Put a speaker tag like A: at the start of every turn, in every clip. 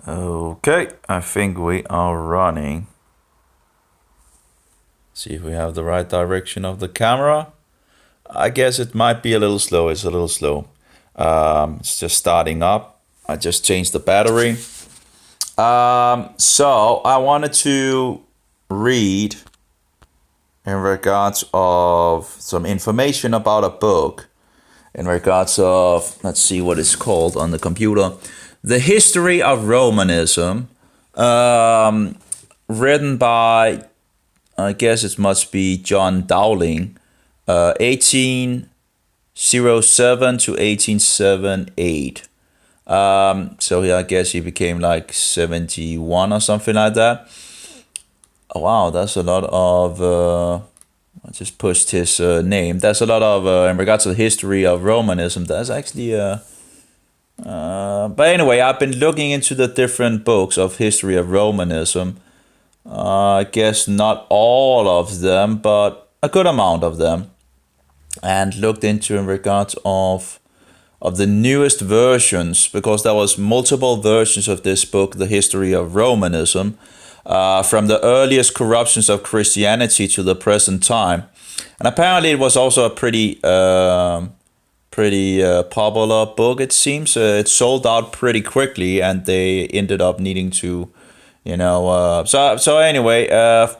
A: Okay, I think we are running. See if we have the right direction of the camera. I guess it might be a little slow. It's a little slow. It's just starting up. I just changed the battery. So I wanted to read in regards of some information about a book in regards of, let's see what it's called on the computer, The History of Romanism, written by, I guess it must be John Dowling, 1807 to 1878. So yeah, I guess he became like 71 or something like that. Oh, wow, that's a lot of. I just pushed his name. That's a lot of in regards to the history of Romanism. That's actually but anyway, I've been looking into the different books of history of Romanism. I guess not all of them, but a good amount of them, and looked into in regards of the newest versions, because there was multiple versions of this book, The History of Romanism, from the earliest corruptions of Christianity to the present time. And apparently it was also a pretty popular book, it seems. It sold out pretty quickly, and they ended up needing to, so anyway,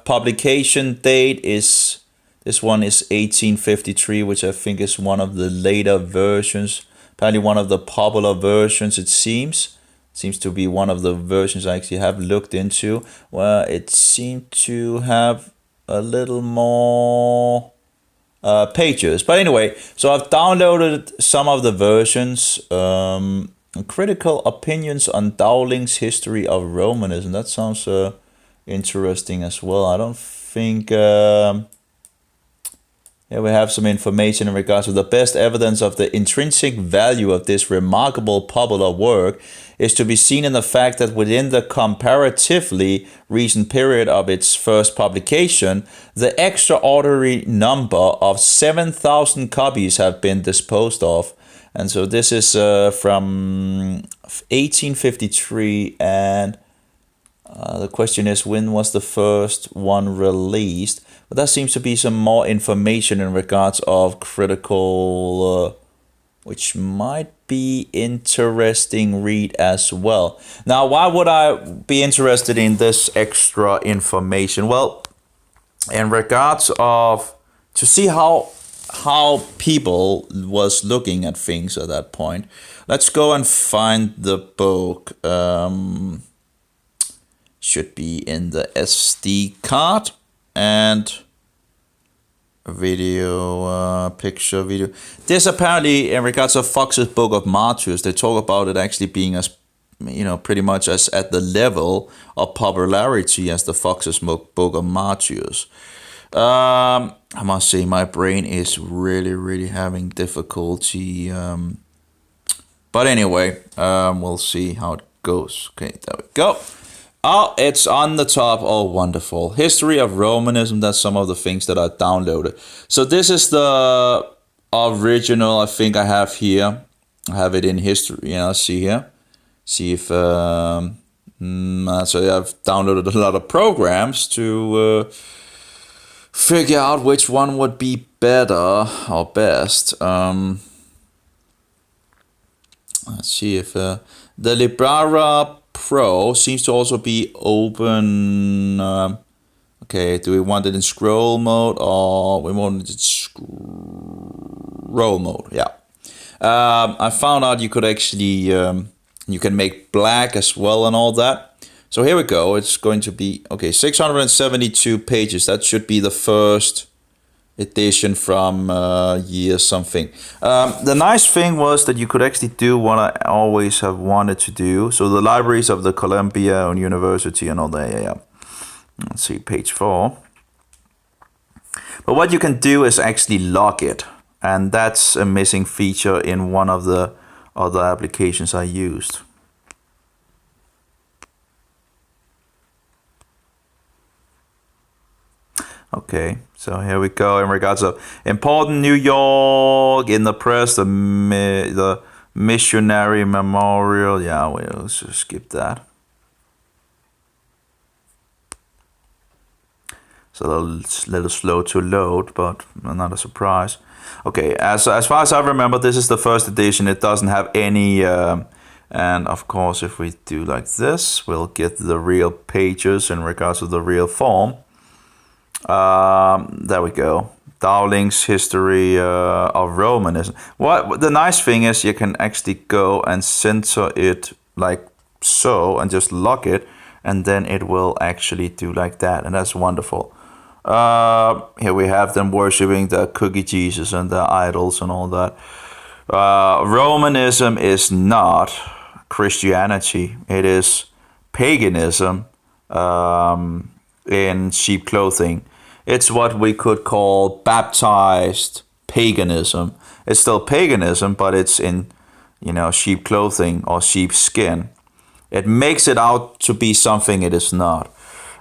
A: publication date is, this one is 1853, which I think is one of the later versions. Apparently one of the popular versions, it seems. Seems to be one of the versions I actually have looked into, where it seemed to have a little more pages. But anyway, so I've downloaded some of the versions. Critical opinions on Dowling's History of Romanism. That sounds interesting as well. I don't think. Here we have some information in regards to the best evidence of the intrinsic value of this remarkable popular work is to be seen in the fact that within the comparatively recent period of its first publication, the extraordinary number of 7,000 copies have been disposed of. And so this is from 1853, and the question is, when was the first one released? But there seems to be some more information in regards of critical, which might be interesting read as well. Now, why would I be interested in this extra information? Well, in regards of to see how people was looking at things at that point. Let's go and find the book. Should be in the SD card, and picture video. This apparently, in regards of Fox's Book of Martyrs, they talk about it actually being as, pretty much as at the level of popularity as the Fox's Book of Martyrs. I must say my brain is really having difficulty. But anyway, we'll see how it goes. Okay, there we go. Oh, it's on the top. Oh, wonderful. History of Romanism. That's some of the things that I downloaded. So this is the original I think I have here. I have it in history. See here. See if... so I've downloaded a lot of programs to figure out which one would be better or best. Let's see if... the Libra Pro seems to also be open. Okay, do we want it in scroll mode, or we want it in scroll mode? Yeah. I found out you could actually you can make black as well and all that. So here we go. It's going to be 672 pages. That should be the first edition from year something. The nice thing was that you could actually do what I always have wanted to do. So the libraries of the Columbia University and all that. Yeah. Let's see, page 4. But what you can do is actually log it, and that's a missing feature in one of the other applications I used. Okay, so here we go. In regards of important New York in the press, the missionary memorial. Yeah, we'll just skip that. It's a little slow to load, but not a surprise. Okay, as far as I remember, this is the first edition. It doesn't have any, and of course, if we do like this, we'll get the real pages in regards to the real form. There we go. Dowling's History of Romanism. What the nice thing is, you can actually go and center it like so, and just lock it, and then it will actually do like that, and that's wonderful. Here we have them worshiping the cookie Jesus and the idols and all that. Romanism is not Christianity. It is paganism in sheep clothing. It's what we could call baptized paganism. It's still paganism, but it's in, sheep clothing or sheep skin. It makes it out to be something it is not.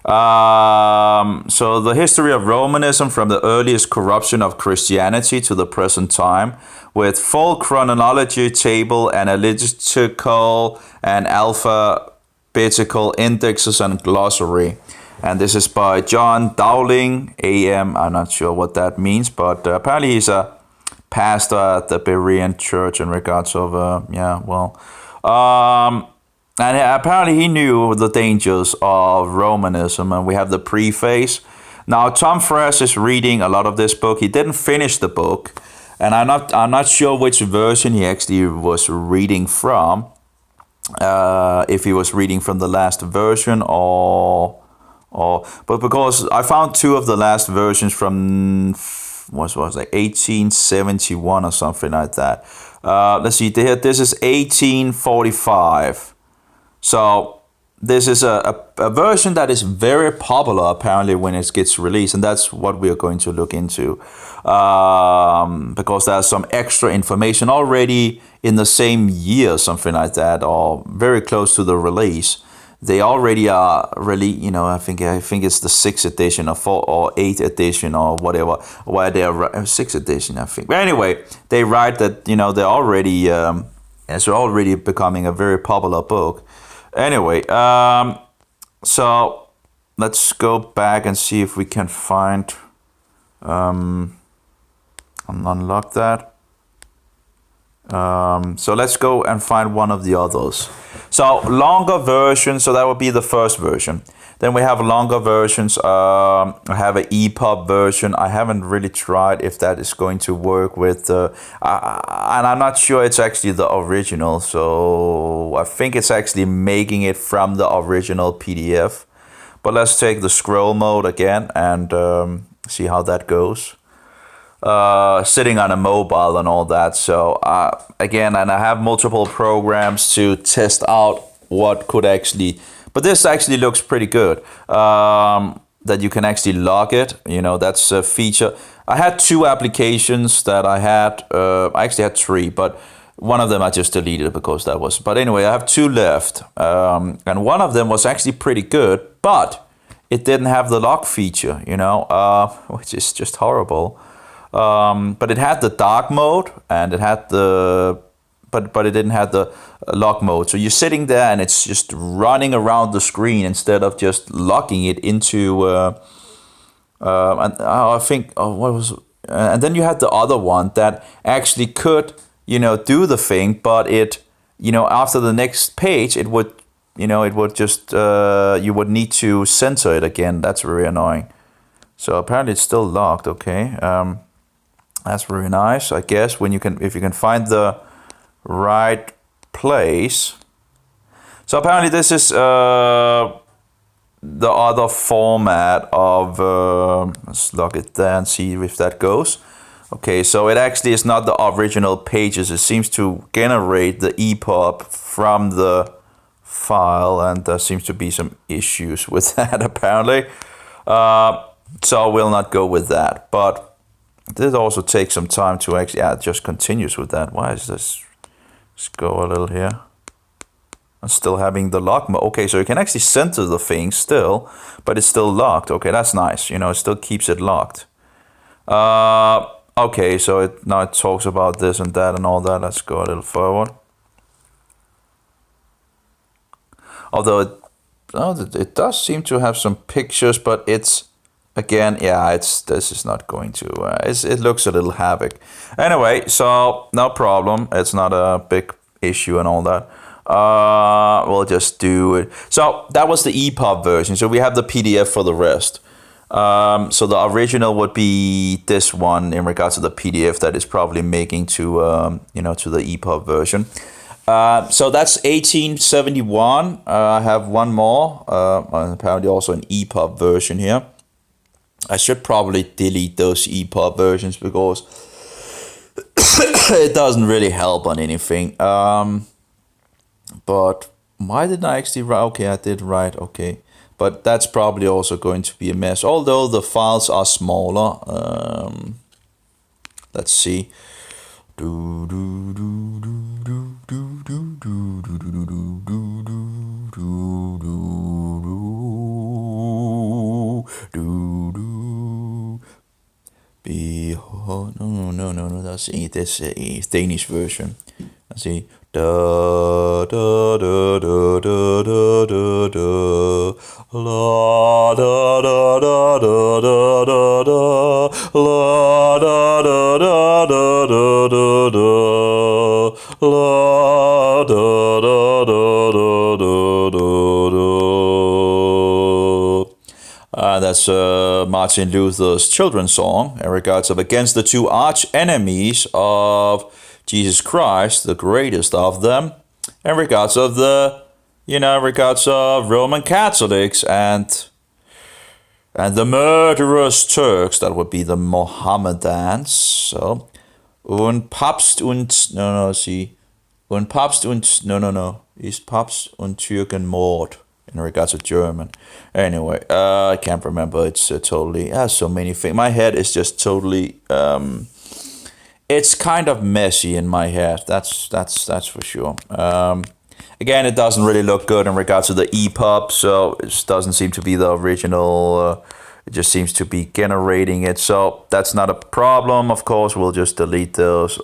A: So the history of Romanism from the earliest corruption of Christianity to the present time, with full chronology, table, analytical and alphabetical indexes and glossary. And this is by John Dowling, AM. I'm not sure what that means, but apparently he's a pastor at the Berean Church in regards of, and apparently he knew the dangers of Romanism, and we have the preface. Now Tom Fresh is reading a lot of this book. He didn't finish the book, and I'm not sure which version he actually was reading from. If he was reading from the last version but because I found two of the last versions from what was like 1871 or something like that. Let's see. This is 1845. So this is a version that is very popular apparently when it gets released, and that's what we are going to look into, because there's some extra information already in the same year, something like that, or very close to the release. They already are really, I think it's the 6th edition or 4th or 8th edition or whatever, where they are 6th edition, I think. But anyway, they write that they're already it's already becoming a very popular book. Anyway, so let's go back and see if we can find unlock that. So let's go and find one of the others. So longer version, so that would be the first version. Then we have longer versions. I have an EPUB version. I haven't really tried if that is going to work with, and I'm not sure it's actually the original. So I think it's actually making it from the original PDF. But let's take the scroll mode again and see how that goes. Sitting on a mobile and all that. So again, and I have multiple programs to test out what could actually. But this actually looks pretty good. That you can actually log it. That's a feature. I had two applications that I had. I actually had three, but one of them I just deleted because that was. But anyway, I have two left, and one of them was actually pretty good, but it didn't have the log feature. Which is just horrible. But it had the dark mode, and it had the. But it didn't have the lock mode. So you're sitting there and it's just running around the screen instead of just locking it into. And I think what was, and then you had the other one that actually could do the thing, but it after the next page it would just you would need to censor it again. That's very annoying. So apparently it's still locked. Okay, that's very nice. I guess if you can find the right place. So apparently this is the other format of let's log it there and see if that goes. Okay, so it actually is not the original pages. It seems to generate the EPUB from the file, and there seems to be some issues with that apparently. So we'll not go with that, but this also takes some time to actually. It just continues with that. Why is this? Let's go a little here. I'm still having the lock mode. Okay, so you can actually center the thing still, but it's still locked. Okay, that's nice. It still keeps it locked. Okay, so now it talks about this and that and all that. Let's go a little forward. Although it does seem to have some pictures, but it's Again, yeah, this is not going to. It looks a little havoc. Anyway, so no problem. It's not a big issue and all that. We'll just do it. So that was the EPUB version. So we have the PDF for the rest. So the original would be this one in regards to the PDF that is probably making to to the EPUB version. So that's 1871. I have one more. Apparently also an EPUB version here. I should probably delete those EPUB versions because it doesn't really help on anything. But why didn't I actually write? Okay, I did write. Okay, but that's probably also going to be a mess. Although the files are smaller. Let's see. No. That's this Danish version. Let's see. Da da da da da da da da la da da da da da da da la da da da da da da da la da da da da da da. That's Martin Luther's children's song in regards of against the two arch enemies of Jesus Christ, the greatest of them, in regards of the, in regards of Roman Catholics and the murderous Turks. That would be the Mohammedans. So, und Papst und und Papst und ist Papst und Türkenmord in regards to German. Anyway, I can't remember. It's totally so many things. My head is just totally. It's kind of messy in my head. That's for sure. Again, it doesn't really look good in regards to the EPUB, so it doesn't seem to be the original. It just seems to be generating it, so that's not a problem. Of course, we'll just delete those.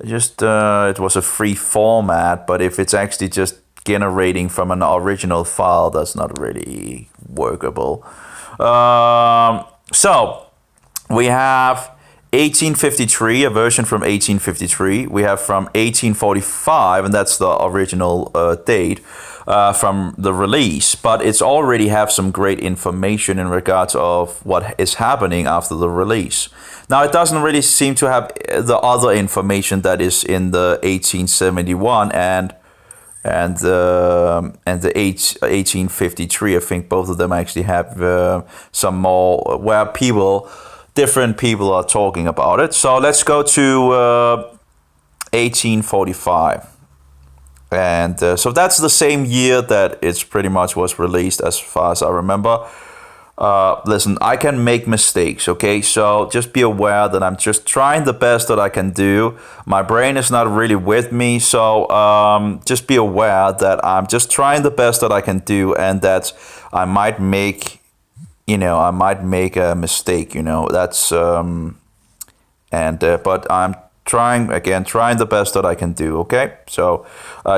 A: It was a free format, but if it's actually just generating from an original file, that's not really workable. So we have 1853, a version from 1853. We have from 1845, and that's the original date from the release. But it's already have some great information in regards of what is happening after the release. Now, it doesn't really seem to have the other information that is in the 1871 and the 1853. I think both of them actually have some more where different people are talking about it. So let's go to 1845. And so that's the same year that it's pretty much was released as far as I remember. Listen, I can make mistakes, okay? So just be aware that I'm just trying the best that I can do. My brain is not really with me, so just be aware that I'm just trying the best that I can do and that I might make a mistake, that's, but I'm trying the best that I can do, okay? So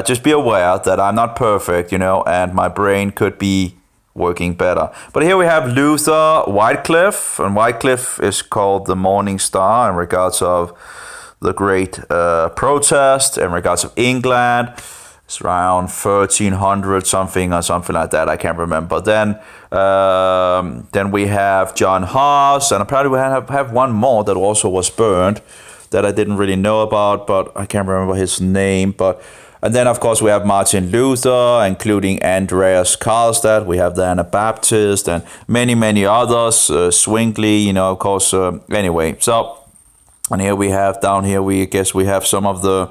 A: just be aware that I'm not perfect, and my brain could be working better. But here we have Luther, Wycliffe, and Wycliffe is called the Morning Star in regards of the great protest, in regards of England. It's around 1300 something or something like that. I can't remember. Then we have John Huss, and apparently we have one more that also was burned that I didn't really know about, but I can't remember his name. And then of course we have Martin Luther, including Andreas Karlstadt. We have the Anabaptist and many others. Zwingli, of course. Anyway, so and here we have down here we have some of the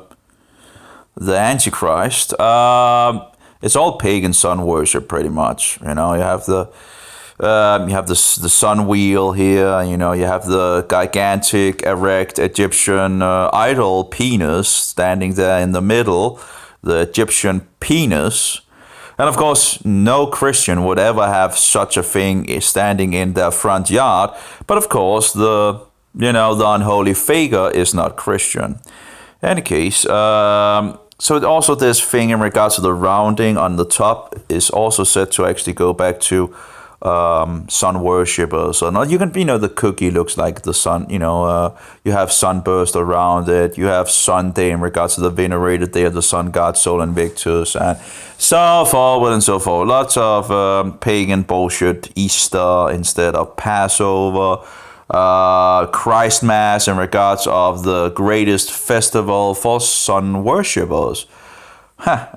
A: Antichrist. It's all pagan sun worship, pretty much. You have the sun wheel here. You have the gigantic erect Egyptian idol penis standing there in the middle, the Egyptian penis. And of course, no Christian would ever have such a thing standing in their front yard. But of course, the unholy figure is not Christian. In any case, so also this thing in regards to the rounding on the top is also said to actually go back to sun worshippers or not. You can, the cookie looks like the sun, you have sunburst around it. You have Sunday in regards to the venerated day of the sun god Sol Invictus, and so forward and so forth. Lots of pagan bullshit. Easter instead of Passover. Christ Mass in regards of the greatest festival for sun worshippers.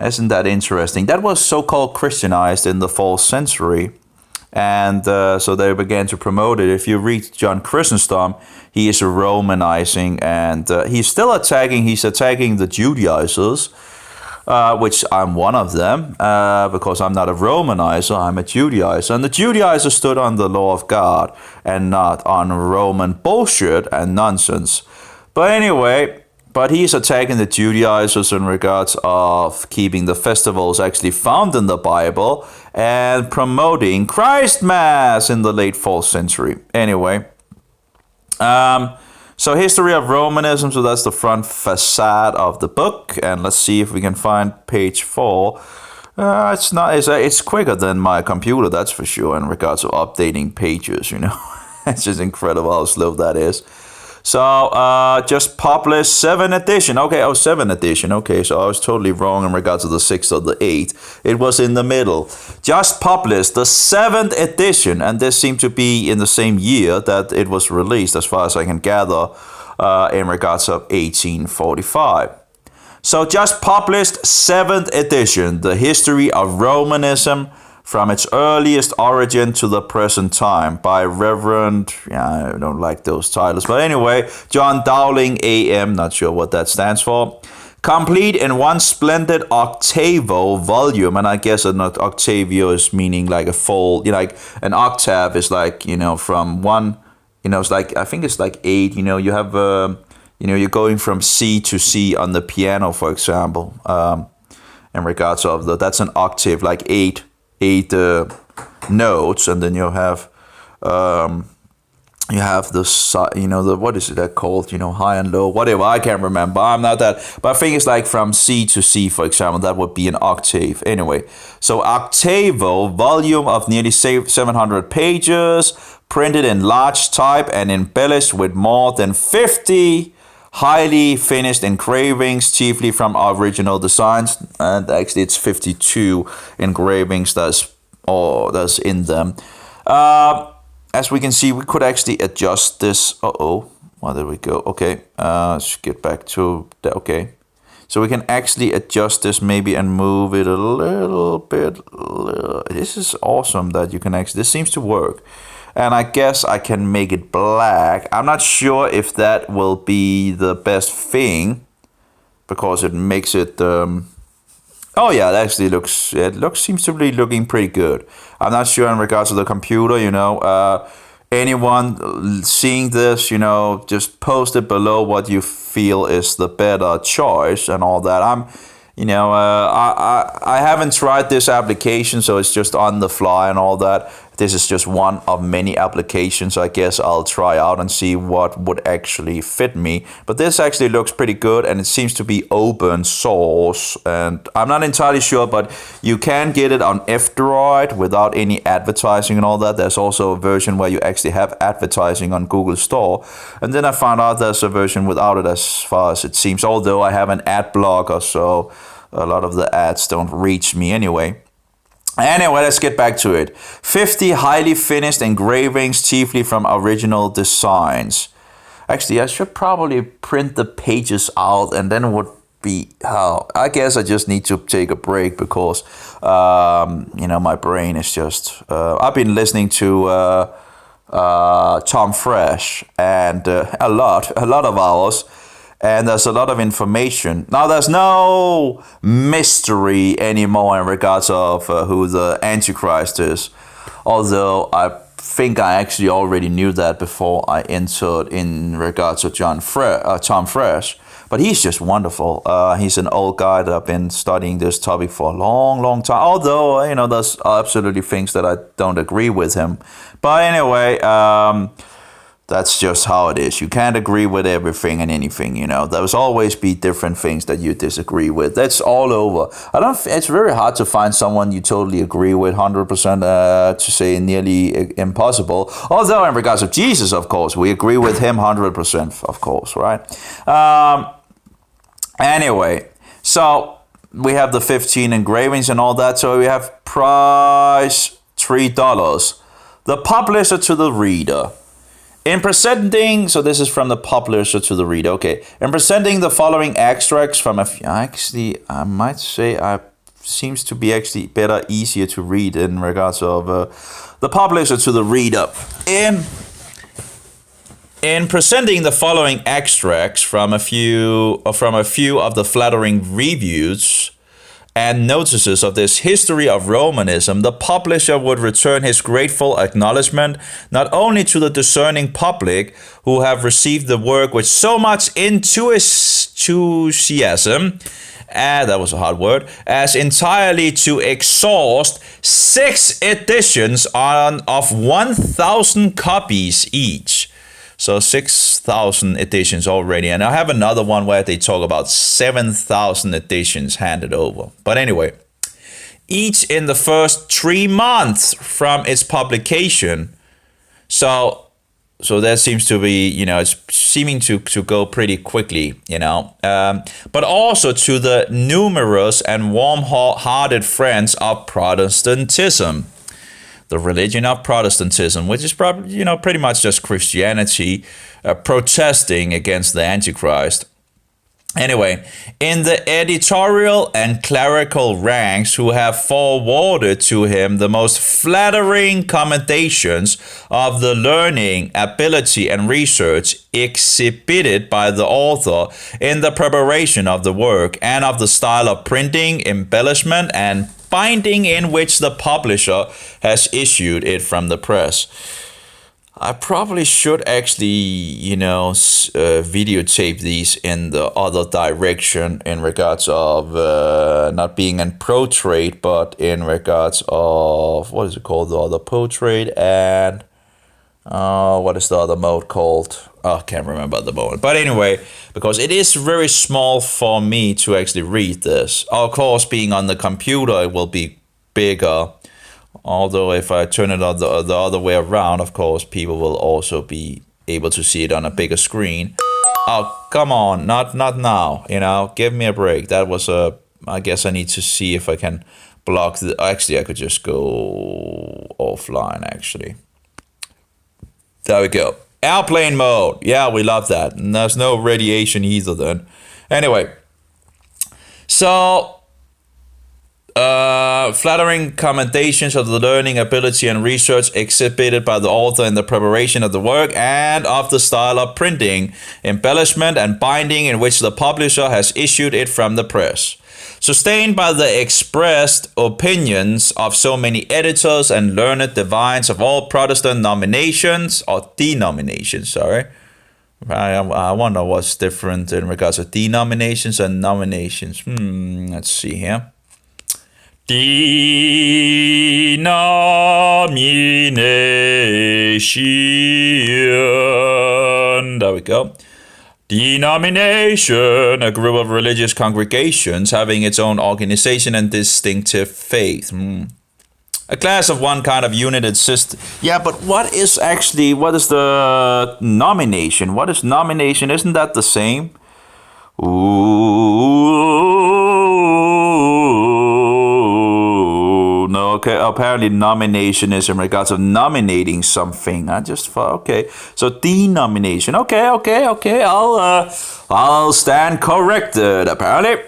A: Isn't that interesting? That was so-called Christianized in the 4th century. And so they began to promote it. If you read John Chrysostom, he is Romanizing, and he's attacking the Judaizers, which I'm one of them, because I'm not a Romanizer, I'm a Judaizer. And the Judaizers stood on the law of God and not on Roman bullshit and nonsense. But anyway, he's attacking the Judaizers in regards of keeping the festivals actually found in the Bible and promoting Christ Mass in the late 4th century. Anyway, so History of Romanism, so that's the front facade of the book. And let's see if we can find page 4. It's quicker than my computer, that's for sure, in regards to updating pages, It's just incredible how slow that is. So, just published 7th edition. Okay, 7th edition. Okay, so I was totally wrong in regards to the 6th or the 8th. It was in the middle. Just published the 7th edition, and this seemed to be in the same year that it was released, as far as I can gather, in regards of 1845. So, just published 7th edition, The History of Romanism, from its earliest origin to the present time, by Reverend, I don't like those titles, but anyway, John Dowling AM, not sure what that stands for. Complete in one splendid octavo volume, and I guess an octavio is meaning like a full, like an octave is like, from one, it's like, I think it's like 8, you have, you're going from C to C on the piano, for example, in regards of that's an octave, like 8 notes, and then you have the what is it that called, high and low, whatever, I can't remember, I'm not that, but I think it's like from C to C, for example, that would be an octave. Anyway, so octavo volume of nearly 700 pages, printed in large type and embellished with more than 50 highly finished engravings, chiefly from original designs, and actually it's 52 engravings that's in them. As we can see, we could actually adjust this. Where did we go? Okay, let's get back to that. Okay, so we can actually adjust this maybe and move it a little bit. This is awesome that you can actually, this seems to work. And I guess I can make it black. I'm not sure if that will be the best thing, because it makes it, oh yeah, it actually seems to be looking pretty good. I'm not sure in regards to the computer, anyone seeing this, just post it below what you feel is the better choice and all that. I haven't tried this application, so it's just on the fly and all that. This is just one of many applications I guess I'll try out and see what would actually fit me. But this actually looks pretty good, and it seems to be open source. And I'm not entirely sure, but you can get it on F-Droid without any advertising and all that. There's also a version where you actually have advertising on Google Store. And then I found out there's a version without it, as far as it seems. Although I have an ad blocker, so a lot of the ads don't reach me anyway. Anyway, let's get back to it. 50 highly finished engravings, chiefly from original designs. Actually, I should probably print the pages out, and then it would be, I guess I just need to take a break, because, my brain is just, I've been listening to Tom Fresh, and a lot of hours. And there's a lot of information. Now, there's no mystery anymore in regards of who the Antichrist is. Although I think I actually already knew that before I entered in regards to Tom Fresh. But he's just wonderful. He's an old guy that I've been studying this topic for a long, long time. Although, there's absolutely things that I don't agree with him. But anyway, That's just how it is. You can't agree with everything and anything, you know. There's always be different things that you disagree with. That's all over. I don't. It's very hard to find someone you totally agree with 100%. To say nearly impossible. Although in regards of Jesus, of course, we agree with him 100%. Of course, right? Anyway, so we have the 15 engravings and all that. So we have price $3. The publisher to the reader. In presenting, so this is from the publisher to the reader, okay. In presenting the following extracts from I might say seems to be actually better, easier to read in regards of the publisher to the reader. In presenting the following extracts from a few of the flattering reviews and notices of this history of Romanism, the publisher would return his grateful acknowledgement not only to the discerning public who have received the work with so much enthusiasm, that was a hard word, as entirely to exhaust 6 editions of 1,000 copies each. So 6,000 editions already. And I have another one where they talk about 7,000 editions handed over. But anyway, each in the first 3 months from its publication. So that seems to be, it's seeming to go pretty quickly, But also to the numerous and warm-hearted friends of Protestantism. The religion of Protestantism, which is probably, pretty much just Christianity protesting against the Antichrist. Anyway, in the editorial and clerical ranks who have forwarded to him the most flattering commendations of the learning, ability, and research exhibited by the author in the preparation of the work and of the style of printing, embellishment, and binding in which the publisher has issued it from the press. I probably should actually, videotape these in the other direction in regards of not being in pro-trade, but in regards of, what is it called, the other pro-trade, and what is the other mode called? I can't remember at the moment. But anyway, because it is very small for me to actually read this. Of course, being on the computer, it will be bigger. Although if I turn it the other way around, of course, people will also be able to see it on a bigger screen. Oh, come on. Not now. Give me a break. That was I guess I need to see if I can block the... Actually, I could just go offline, actually. There we go. Airplane mode. Yeah, we love that. And there's no radiation either then. Anyway. So, flattering commendations of the learning, ability, and research exhibited by the author in the preparation of the work and of the style of printing, embellishment, and binding in which the publisher has issued it from the press. Sustained by the expressed opinions of so many editors and learned divines of all Protestant denominations, I wonder what's different in regards to denominations and nominations. Let's see here. Denomination. There we go. Denomination, a group of religious congregations having its own organization and distinctive faith. A class of one kind of united system. Yeah, but what is the nomination? What is nomination? Isn't that the same? No, okay. Apparently, nomination is in regards of nominating something. I just thought, okay. So denomination. Okay. I'll stand corrected. Apparently,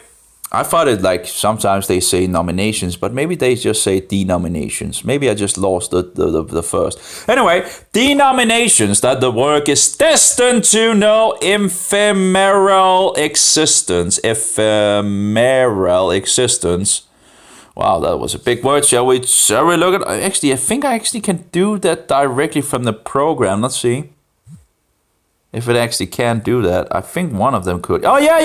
A: I thought it like sometimes they say nominations, but maybe they just say denominations. Maybe I just lost the first. Anyway, denominations that the work is destined to know ephemeral existence. Ephemeral existence. Wow, that was a big word. Shall we look at... Actually, I think I actually can do that directly from the program. Let's see if it actually can do that. I think one of them could. Oh, yeah.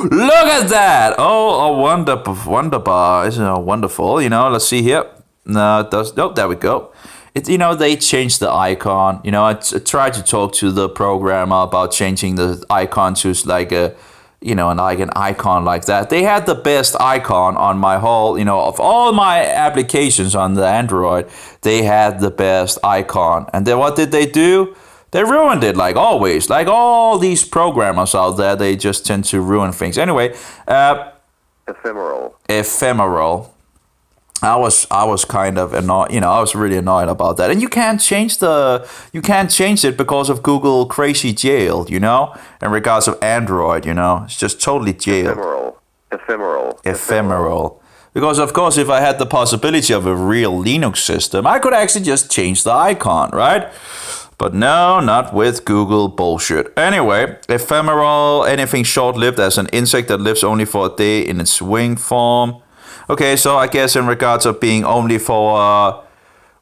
A: Look at that. Oh, wonderbar. Isn't it wonderful? Let's see here. No, it does. Nope, there we go. They changed the icon. I tried to talk to the programmer about changing the icon to like an icon like that. They had the best icon on my whole, of all my applications on the Android. They had the best icon. And then what did they do? They ruined it, like always. Like all these programmers out there, they just tend to ruin things. Anyway, ephemeral. I was kind of annoyed, I was really annoyed about that. And you can't change it because of Google crazy jail, in regards of Android, it's just totally jailed. Ephemeral. Because of course, if I had the possibility of a real Linux system, I could actually just change the icon, right? But no, not with Google bullshit. Anyway, ephemeral, anything short-lived, as an insect that lives only for a day in its wing form. Okay, so I guess in regards of being only for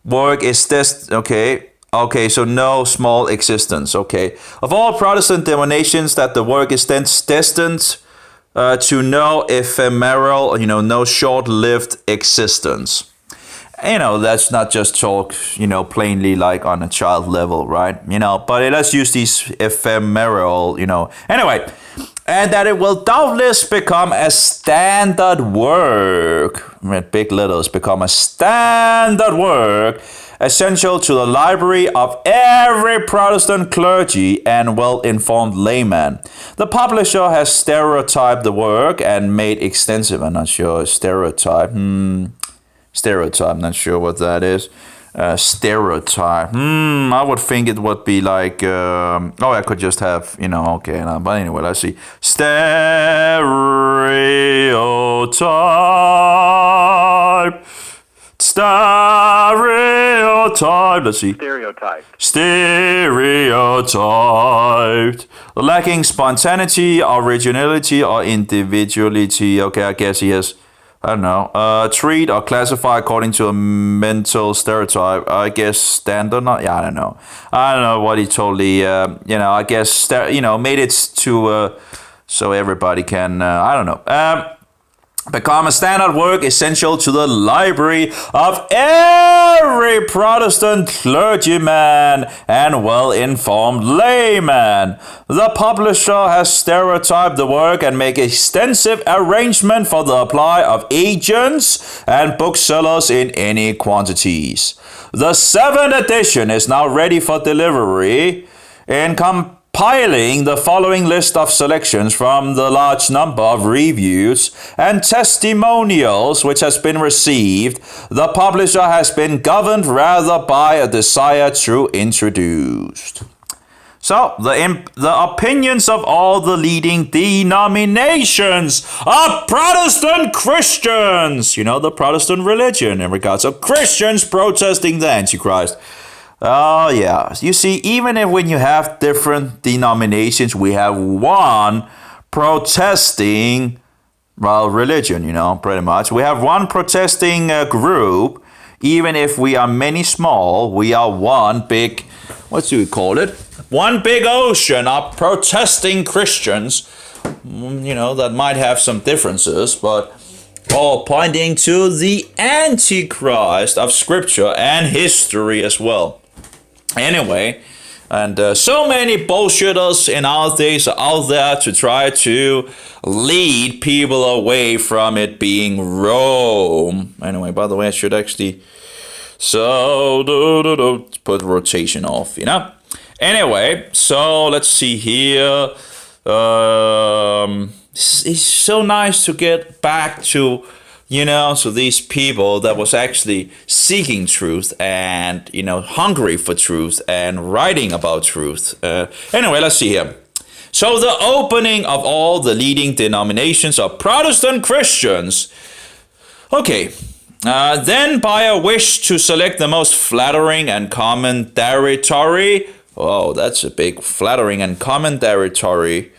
A: work, is this, okay, so no small existence, okay. Of all Protestant denominations that the work is then destined to no ephemeral, no short-lived existence. That's not just talk, plainly like on a child level, right? But let's use these ephemeral, Anyway, and that it will doubtless become a standard work, with big letters, become a standard work, essential to the library of every Protestant clergy and well-informed layman. The publisher has stereotyped the work and made extensive, I'm not sure, stereotype, I'm not sure what that is. Stereotype. I would think it would be like, I could just have, okay. But anyway, let's see. Stereotype. Let's see. Stereotyped. Lacking spontaneity, originality, or individuality. Okay, I guess he has, treat or classify according to a mental stereotype. I guess standard, I don't know. I don't know what he totally, I guess, made it to, so everybody can, I don't know. Become a standard work essential to the library of every Protestant clergyman and well-informed layman. The publisher has stereotyped the work and make extensive arrangement for the apply of agents and booksellers in any quantities. The 7th edition is now ready for delivery in compiling the following list of selections from the large number of reviews and testimonials which has been received. The publisher has been governed rather by a desire to introduce. So, the opinions of all the leading denominations of Protestant Christians. The Protestant religion in regards of Christians protesting the Antichrist. Oh, yeah. You see, even if when you have different denominations, we have one protesting, religion, pretty much. We have one protesting group. Even if we are many small, we are one big, what do we call it? One big ocean of protesting Christians, that might have some differences, but all pointing to the Antichrist of Scripture and history as well. Anyway, and so many bullshitters in our days are out there to try to lead people away from it being Rome. Anyway, by the way, I should actually put rotation off, Anyway, so let's see here. It's so nice to get back to, so these people that was actually seeking truth and, hungry for truth and writing about truth. Anyway, let's see here. So the opening of all the leading denominations of Protestant Christians. Okay. Then by a wish to select the most flattering and commendatory. Oh, that's a big flattering and commendatory.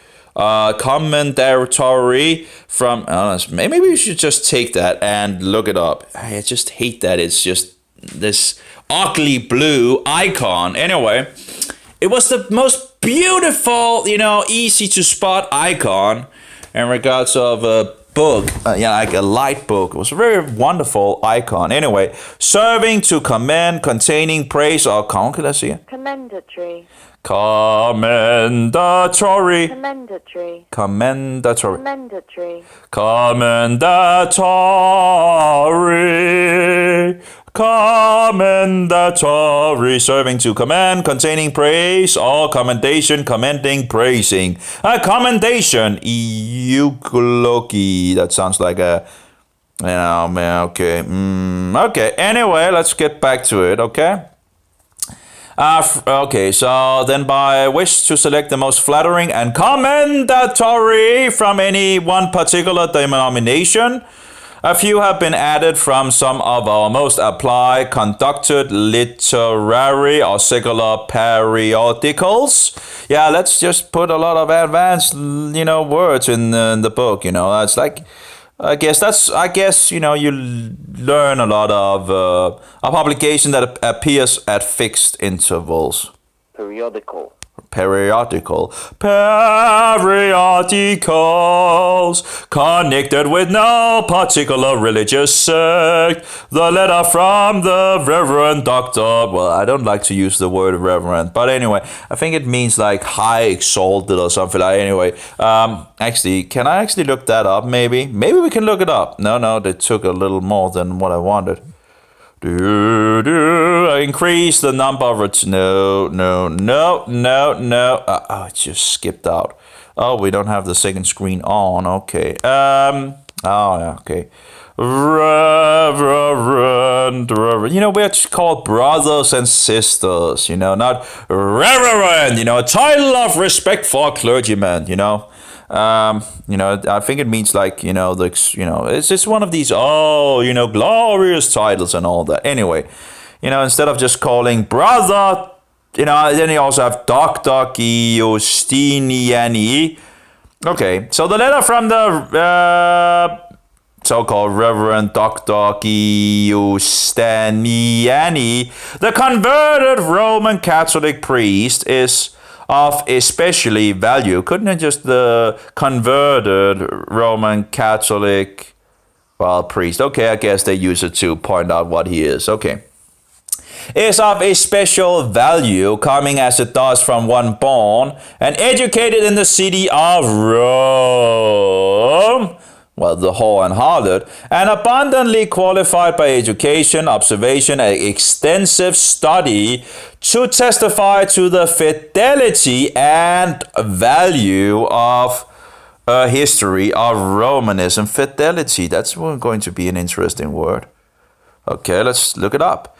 A: From maybe we should just take that and look it up. I just hate that it's just this ugly blue icon. Anyway, it was the most beautiful, easy to spot icon in regards of book, like a light book. It was a very wonderful icon. Anyway, serving to commend, containing praise or let's see.
B: Commendatory.
A: Commendatory.
B: Commendatory.
A: Commendatory.
B: Commendatory.
A: Commendatory. Commendatory, serving to commend, containing praise or commendation, commending, praising. A commendation, eulogy. That sounds like a, okay. Okay, anyway, let's get back to it, okay? Okay, so then by wish to select the most flattering and commendatory from any one particular denomination, a few have been added from some of our most applied, conducted, literary or secular periodicals. Yeah, let's just put a lot of advanced, words in the book. That's like, I guess you learn a lot of a publication that appears at fixed intervals. Periodicals connected with no particular religious sect. The letter from the Reverend Doctor. Well, I don't like to use the word reverend, but anyway, I think it means like high exalted or something like. Anyway, actually, can I actually look that up? Maybe we can look it up. No, they took a little more than what I wanted. Increase the number of no. It just skipped out. Oh, we don't have the second screen on. Okay. Okay. Reverend. We're called brothers and sisters. Not reverend. A title of respect for a clergyman. I think it means like, it's just one of these, glorious titles and all that. Anyway, instead of just calling brother, then you also have Dr. Giustiniani. Okay, so the letter from the so-called Reverend Dr. Giustiniani, the converted Roman Catholic priest, is of especially value. Couldn't it just the converted Roman Catholic, priest? Okay, I guess they use it to point out what he is. Okay. Is of a special value, coming as it does from one born and educated in the city of Rome, the whole and harlot, and abundantly qualified by education, observation, and extensive study to testify to the fidelity and value of a history of Romanism. Fidelity, that's going to be an interesting word. Okay, let's look it up.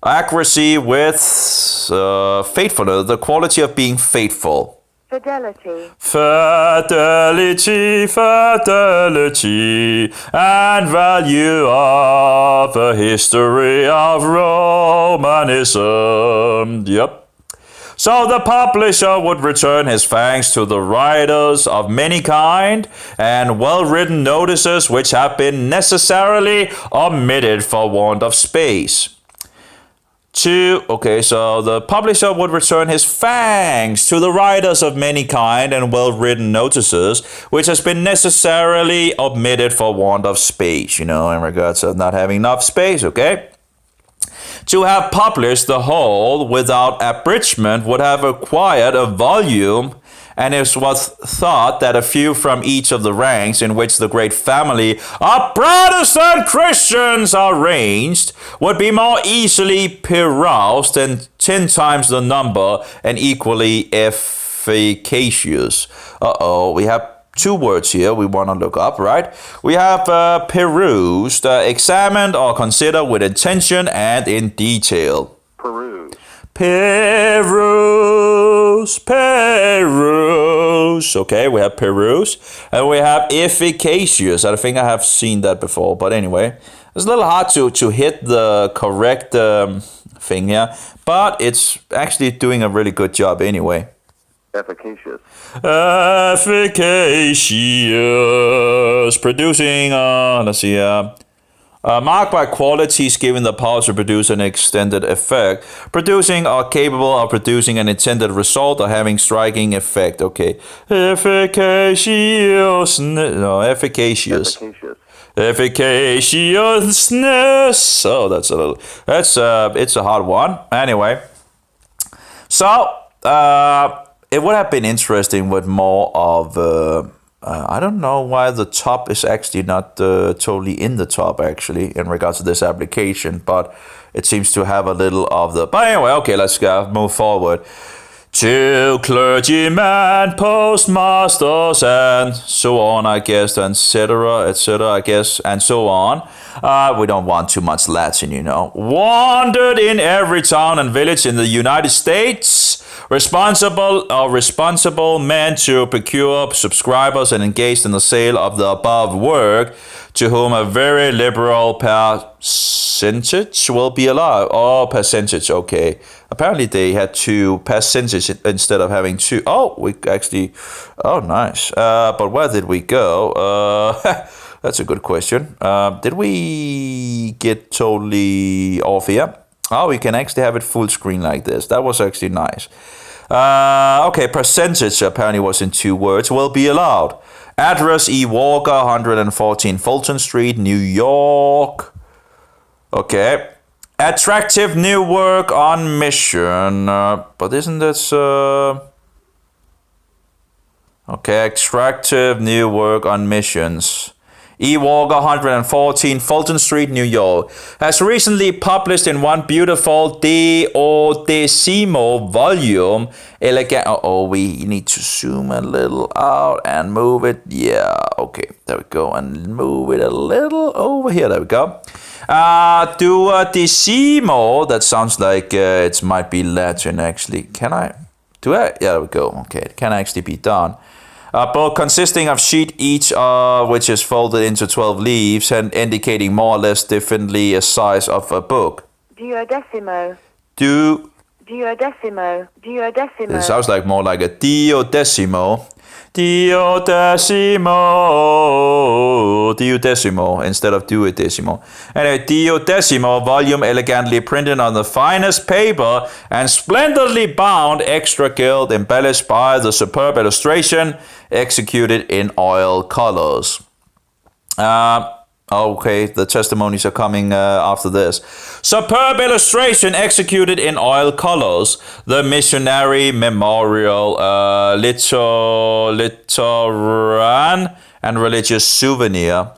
A: Accuracy with faithfulness, the quality of being faithful.
B: Fidelity.
A: Fidelity, and value of a history of Romanism. Yep. So the publisher would return his thanks to the writers of many kind and well-written notices which have been necessarily omitted for want of space. So the publisher would return his thanks to the writers of many kind and well-written notices, which has been necessarily omitted for want of space, in regards to not having enough space, okay? To have published the whole without abridgment would have required a volume, and it was thought that a few from each of the ranks in which the great family of Protestant Christians are ranged would be more easily perused than 10 times the number and equally efficacious. We have two words here we want to look up, right? We have perused, examined or considered with intention and in detail. Peruse. Okay, we have peruse. And we have efficacious. I think I have seen that before. But anyway, it's a little hard to hit the correct thing here. But it's actually doing a really good job anyway.
C: Efficacious.
A: Efficacious. Producing, let's see, Marked by qualities giving the power to produce an extended effect, producing or capable of producing an intended result or having striking effect. Okay, efficacious, no, efficacious. Efficaciousness. Oh, it's a hard one. Anyway, so it would have been interesting with more of. I don't know why the top is actually not totally in the top actually in regards to this application, but it seems to have a little of the. But anyway, okay, let's go move forward. To clergymen, postmasters, and so on, I guess, etc., I guess, and so on. We don't want too much Latin, you know. Wandered in every town and village in the United States, responsible men to procure subscribers and engaged in the sale of the above work, to whom a very liberal percentage will be allowed. Oh, percentage, okay. Apparently they had 2 percentage instead of having 2. Oh, we actually, oh, nice. But where did we go? That's a good question. Did we get totally off here? Oh, we can actually have it full screen like this. That was actually nice. Okay, percentage apparently was in 2 words. Will be allowed. Address E. Walker, 114 Fulton Street, New York. Okay. Attractive new work on mission. But isn't this... Okay, attractive new work on missions. E. Walker, 114 Fulton Street, New York, has recently published in one beautiful 12th volume. Elegant. Oh, we need to zoom a little out and move it. Yeah, okay, there we go. And move it a little over here. There we go. 12th. That sounds like it might be Latin actually. Can I? Do I? Yeah, there we go. Okay, it can actually be done. Book consisting of sheet each which is folded into 12 leaves and indicating more or less differently a size of a book.
B: Duodecimo.
A: Duodecimo. It sounds like more like a duodecimo. Duodecimo instead of duodecimo. Anyway, duodecimo volume elegantly printed on the finest paper and splendidly bound, extra gilt, embellished by the superb illustration, executed in oil colors. Okay, the testimonies are coming after this. Superb illustration executed in oil colors. The missionary memorial, litoran, and religious souvenir.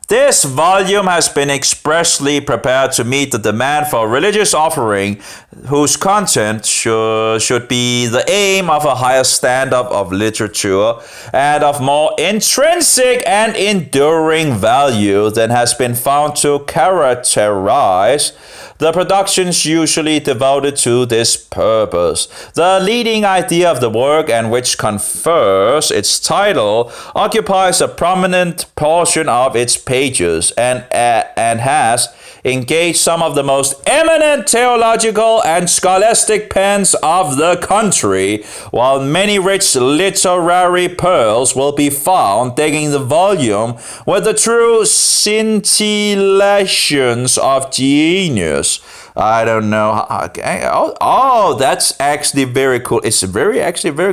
A: This volume has been expressly prepared to meet the demand for a religious offering whose content should be the aim of a higher standard of literature and of more intrinsic and enduring value than has been found to characterize the productions usually devoted to this purpose. The leading idea of the work, and which confers its title, occupies a prominent portion of its pages and has engaged some of the most eminent theological and scholastic pens of the country, while many rich literary pearls will be found decking the volume with the true scintillations of genius. I don't know. Okay. Oh, that's actually very cool. It's very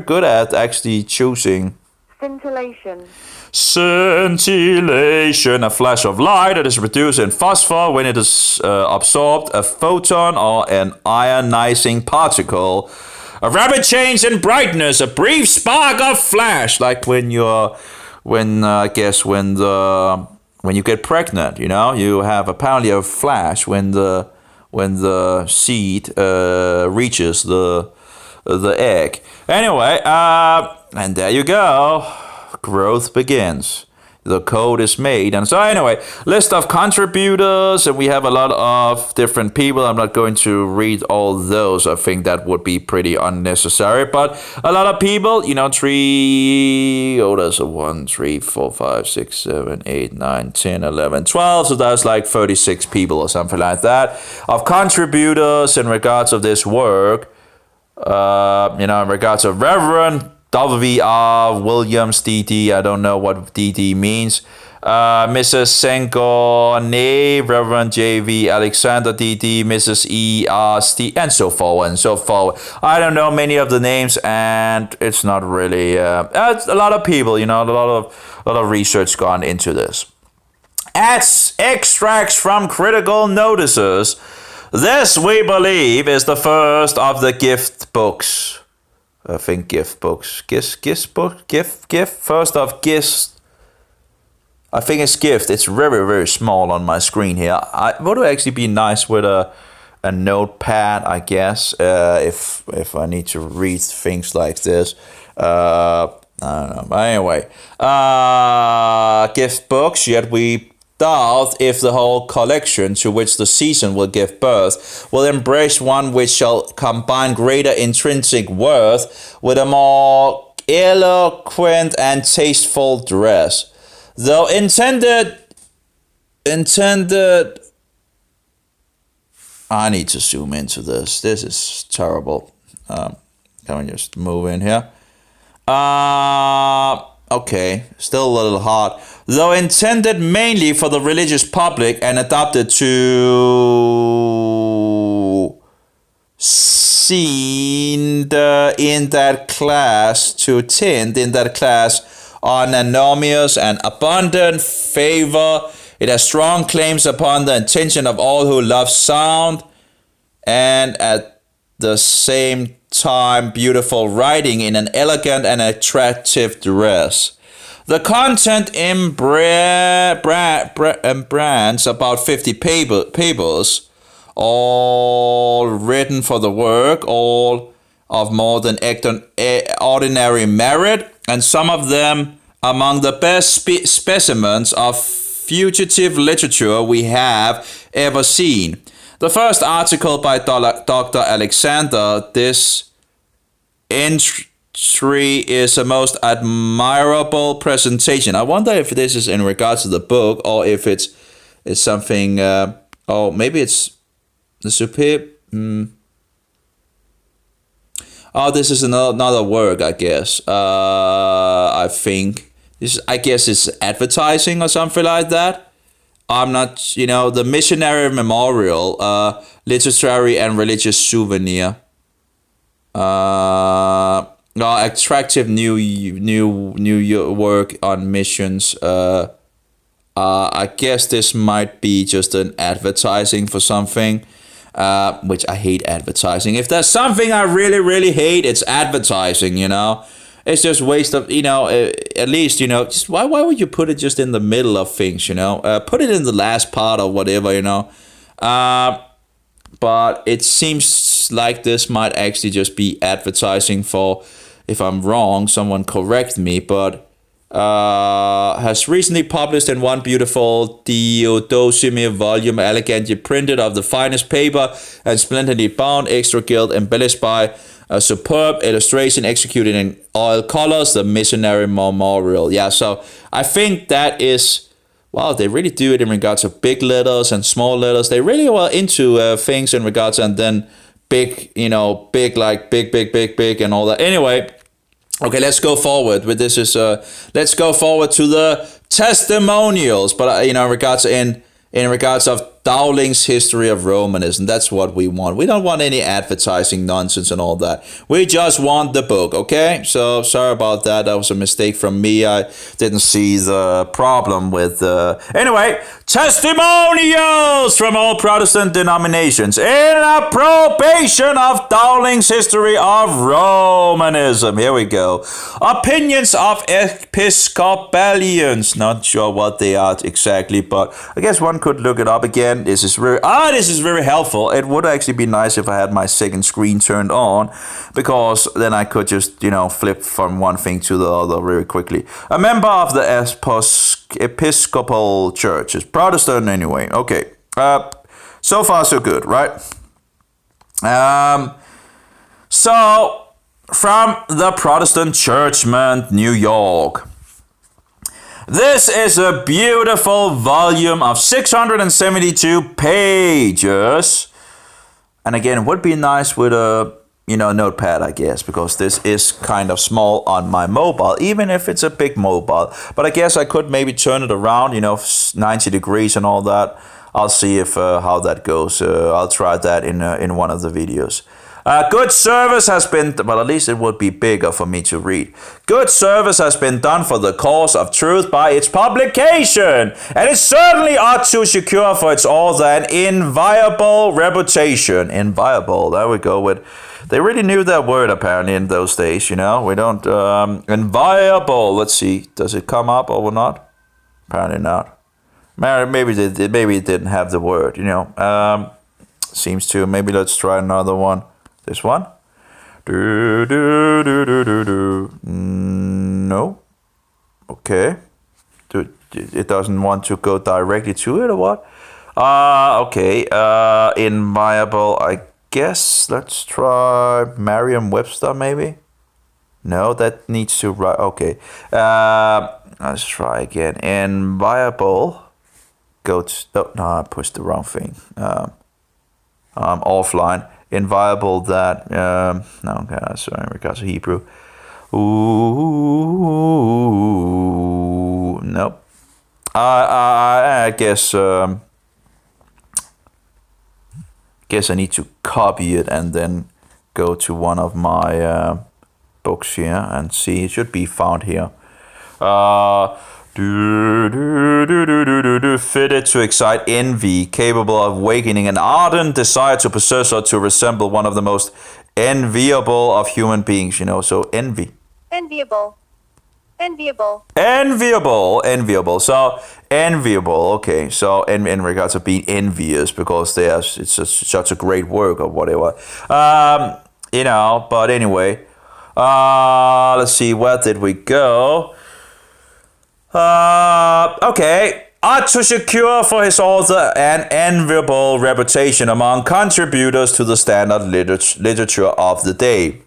A: good at actually choosing.
B: Scintillation.
A: Scintillation, a flash of light that is reduced in phosphor when it is absorbed, a photon or an ionizing particle, a rapid change in brightness, a brief spark of flash, like when you get pregnant, you know, you have apparently a flash when the seed reaches the egg. Anyway, and there you go. Growth begins. The code is made. And so anyway, list of contributors, and we have a lot of different people. I'm not going to read all those. I think that would be pretty unnecessary. But a lot of people, you know, 1, 3, 4, 5, 6, 7, 8, 9, 10, 11, 12. So that's like 36 people or something like that of contributors in regards of this work. In regards of Reverend W.R. Williams, D.D. I don't know what D.D. means. Mrs. Sengorne, Reverend J.V. Alexander D.D., Mrs. E.R.S.T., and so forward and so forward. I don't know many of the names, and it's not really... it's a lot of people, a lot of research gone into this. As extracts from critical notices, this, we believe, is the first of the gift books. I think gift books. Gift book? Gift? First of gifts. I think it's gift. It's very, very small on my screen here. It would actually be nice with a notepad, I guess, if I need to read things like this. I don't know. But anyway, gift books, yet we doubt if the whole collection to which the season will give birth will embrace one which shall combine greater intrinsic worth with a more eloquent and tasteful dress. Though intended, I need to zoom into this. This is terrible. Can we just move in here? Okay, still a little hard. Though intended mainly for the religious public and adapted to tend in that class on enormous and abundant favor. It has strong claims upon the attention of all who love sound and at the same time beautiful writing in an elegant and attractive dress. The content brands about 50 papers, all written for the work, all of more than ordinary merit, and some of them among the best specimens of fugitive literature we have ever seen. The first article by Dr. Alexander, this entry is a most admirable presentation. I wonder if this is in regards to the book or if it's something, maybe it's the superb. Oh, this is another work, I guess. I think I guess it's advertising or something like that. I'm not, the Missionary Memorial, Literary and Religious Souvenir. Attractive new work on missions. I guess this might be just an advertising for something. Which I hate advertising. If there's something I really, really hate, it's advertising, It's just waste of, at least, just why would you put it just in the middle of things, Put it in the last part or whatever, But it seems like this might actually just be advertising for, if I'm wrong, someone correct me, but has recently published in one beautiful duodecimo volume, elegantly printed of the finest paper and splendidly bound, extra gilt, embellished by a superb illustration executed in oil colors, the Missionary Memorial. Yeah, so I think that is, wow, they really do it in regards to big letters and small letters. They really are into things in regards, and then big, big and all that. Anyway, okay, let's go forward with this. Let's go forward to the testimonials, but in regards of Dowling's History of Romanism. That's what we want. We don't want any advertising nonsense and all that. We just want the book, okay? So sorry about that. That was a mistake from me. I didn't see the problem with... Anyway, testimonials from all Protestant denominations in approbation of Dowling's History of Romanism. Here we go. Opinions of Episcopalians. Not sure what they are exactly, but I guess one could look it up again. This is very helpful. It would actually be nice if I had my second screen turned on, because then I could just, flip from one thing to the other very quickly. A member of the Episcopal Church. It's Protestant anyway. Okay. So far so good, right? So from the Protestant Churchman, New York. This is a beautiful volume of 672 pages. And again, it would be nice with a, notepad, I guess, because this is kind of small on my mobile, even if it's a big mobile. But I guess I could maybe turn it around, 90 degrees and all that. I'll see if how that goes. I'll try that in one of the videos. Good service has been, well, at least it would be bigger for me to read. Good service has been done for the cause of truth by its publication, and it certainly ought to secure for its author an inviolable reputation. Inviolable, there we go with. They really knew that word apparently in those days, We don't, inviolable, let's see, does it come up or not? Apparently not. Maybe it didn't have the word, Seems to. Maybe let's try another one. This one? No. Okay. It doesn't want to go directly to it or what? Okay. Inviolable, I guess. Let's try Merriam-Webster maybe. No, that needs to write. Okay. Let's try again. Inviolable. Go to. No, I pushed the wrong thing. Offline. Inviolable that. No, okay, sorry, because of Hebrew. Ooh, nope. I guess. Guess I need to copy it and then go to one of my books here and see. It should be found here. Fitted to excite envy, capable of awakening an ardent desire to possess or to resemble one of the most enviable of human beings, so envy.
B: Enviable.
A: So enviable, okay. So in regards to being envious, because it's such a great work or whatever. But anyway, let's see, where did we go? Okay. Ought to secure for his author an enviable reputation among contributors to the standard literature of the day.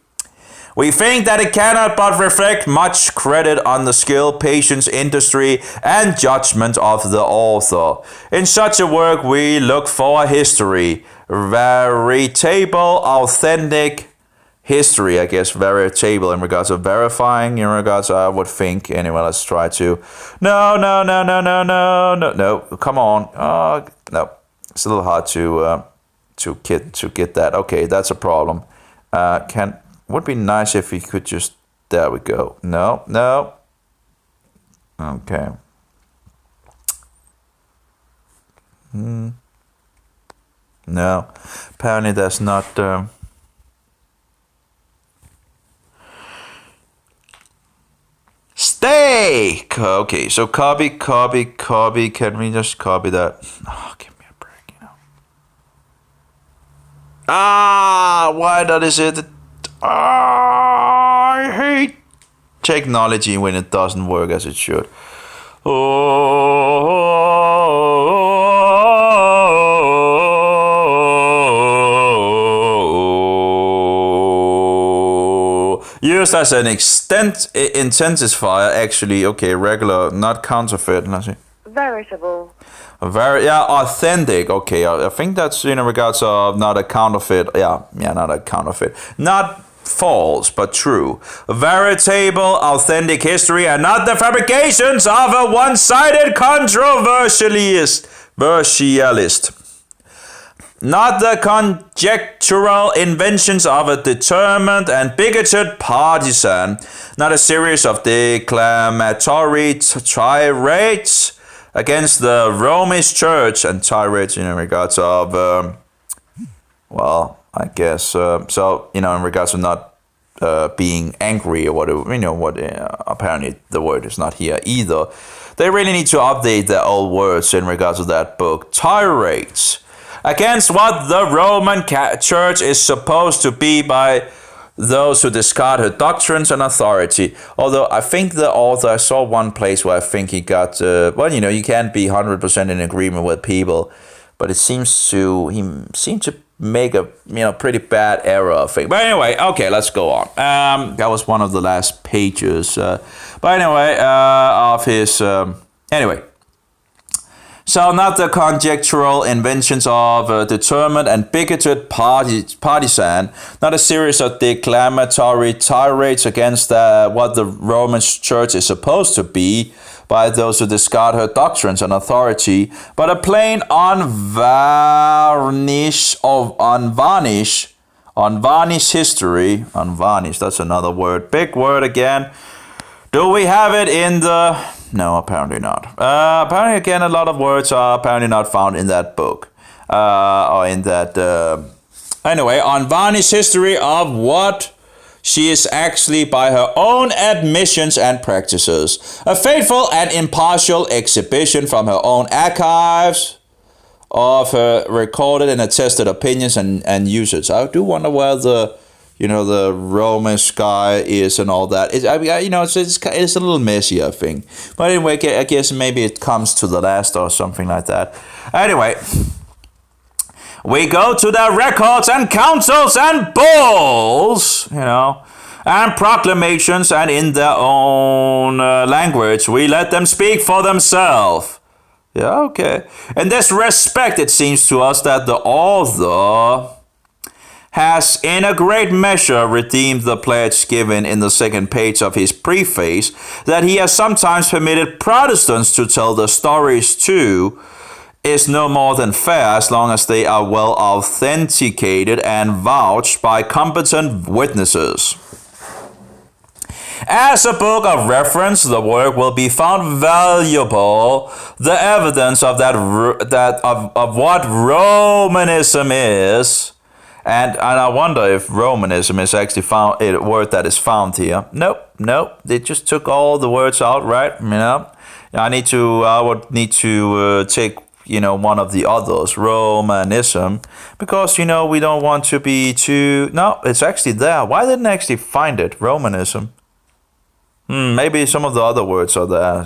A: We think that it cannot but reflect much credit on the skill, patience, industry, and judgment of the author. In such a work, we look for history, veritable, authentic history, I guess, veritable in regards of verifying, in regards I would think. Anyway, let's try to. No, come on. No, it's a little hard to get that. Okay, that's a problem. Would be nice if we could just. There we go. No. Okay. No, apparently that's not. Steak! Okay, so copy. Can we just copy that? Oh, give me a break, why that is it? I hate technology when it doesn't work as it should. Used as an intensifier, actually. Okay, regular, not counterfeit. Let's see.
B: Veritable.
A: Authentic. Okay, I think that's in regards of not a counterfeit. Yeah, not a counterfeit. Not false, but true. Veritable, authentic history, and not the fabrications of a one-sided controversialist. Not the conjectural inventions of a determined and bigoted partisan. Not a series of declamatory tirades against the Romish Church, and tirades in regards of, I guess, in regards of not being angry or whatever, apparently the word is not here either. They really need to update their old words in regards to that book. Tirades against what the Roman Church is supposed to be by those who discard her doctrines and authority. Although I think the author, I saw one place where I think he got, you can't be 100% in agreement with people, but he seemed to make a, pretty bad error, I think. But anyway, okay, let's go on. That was one of the last pages. But anyway, of his, anyway. So not the conjectural inventions of a determined and bigoted partisan, not a series of declamatory tirades against what the Roman Church is supposed to be by those who discard her doctrines and authority, but a plain unvarnished history. Unvarnished, that's another word. Big word again. Do we have it in the... No, apparently not. Apparently, again, a lot of words are apparently not found in that book. Or in that... Anyway, unvarnished history of what she is actually by her own admissions and practices. A faithful and impartial exhibition from her own archives of her recorded and attested opinions and usage. I do wonder where the Romish guy is and all that. It's a little messy, I think. But anyway, I guess maybe it comes to the last or something like that. Anyway, we go to the records and councils and bulls, and proclamations, and in their own language, we let them speak for themselves. Yeah, okay. In this respect, it seems to us that the author has in a great measure redeemed the pledge given in the second page of his preface, that he has sometimes permitted Protestants to tell the stories too, is no more than fair as long as they are well authenticated and vouched by competent witnesses. As a book of reference, the work will be found valuable. The evidence of of what Romanism is, and I wonder if Romanism is actually found a word that is found here. Nope. They just took all the words out, right? I would need to take one of the others, Romanism, because we don't want to be too. No, it's actually there. Why didn't I actually find it? Romanism. Maybe some of the other words are there.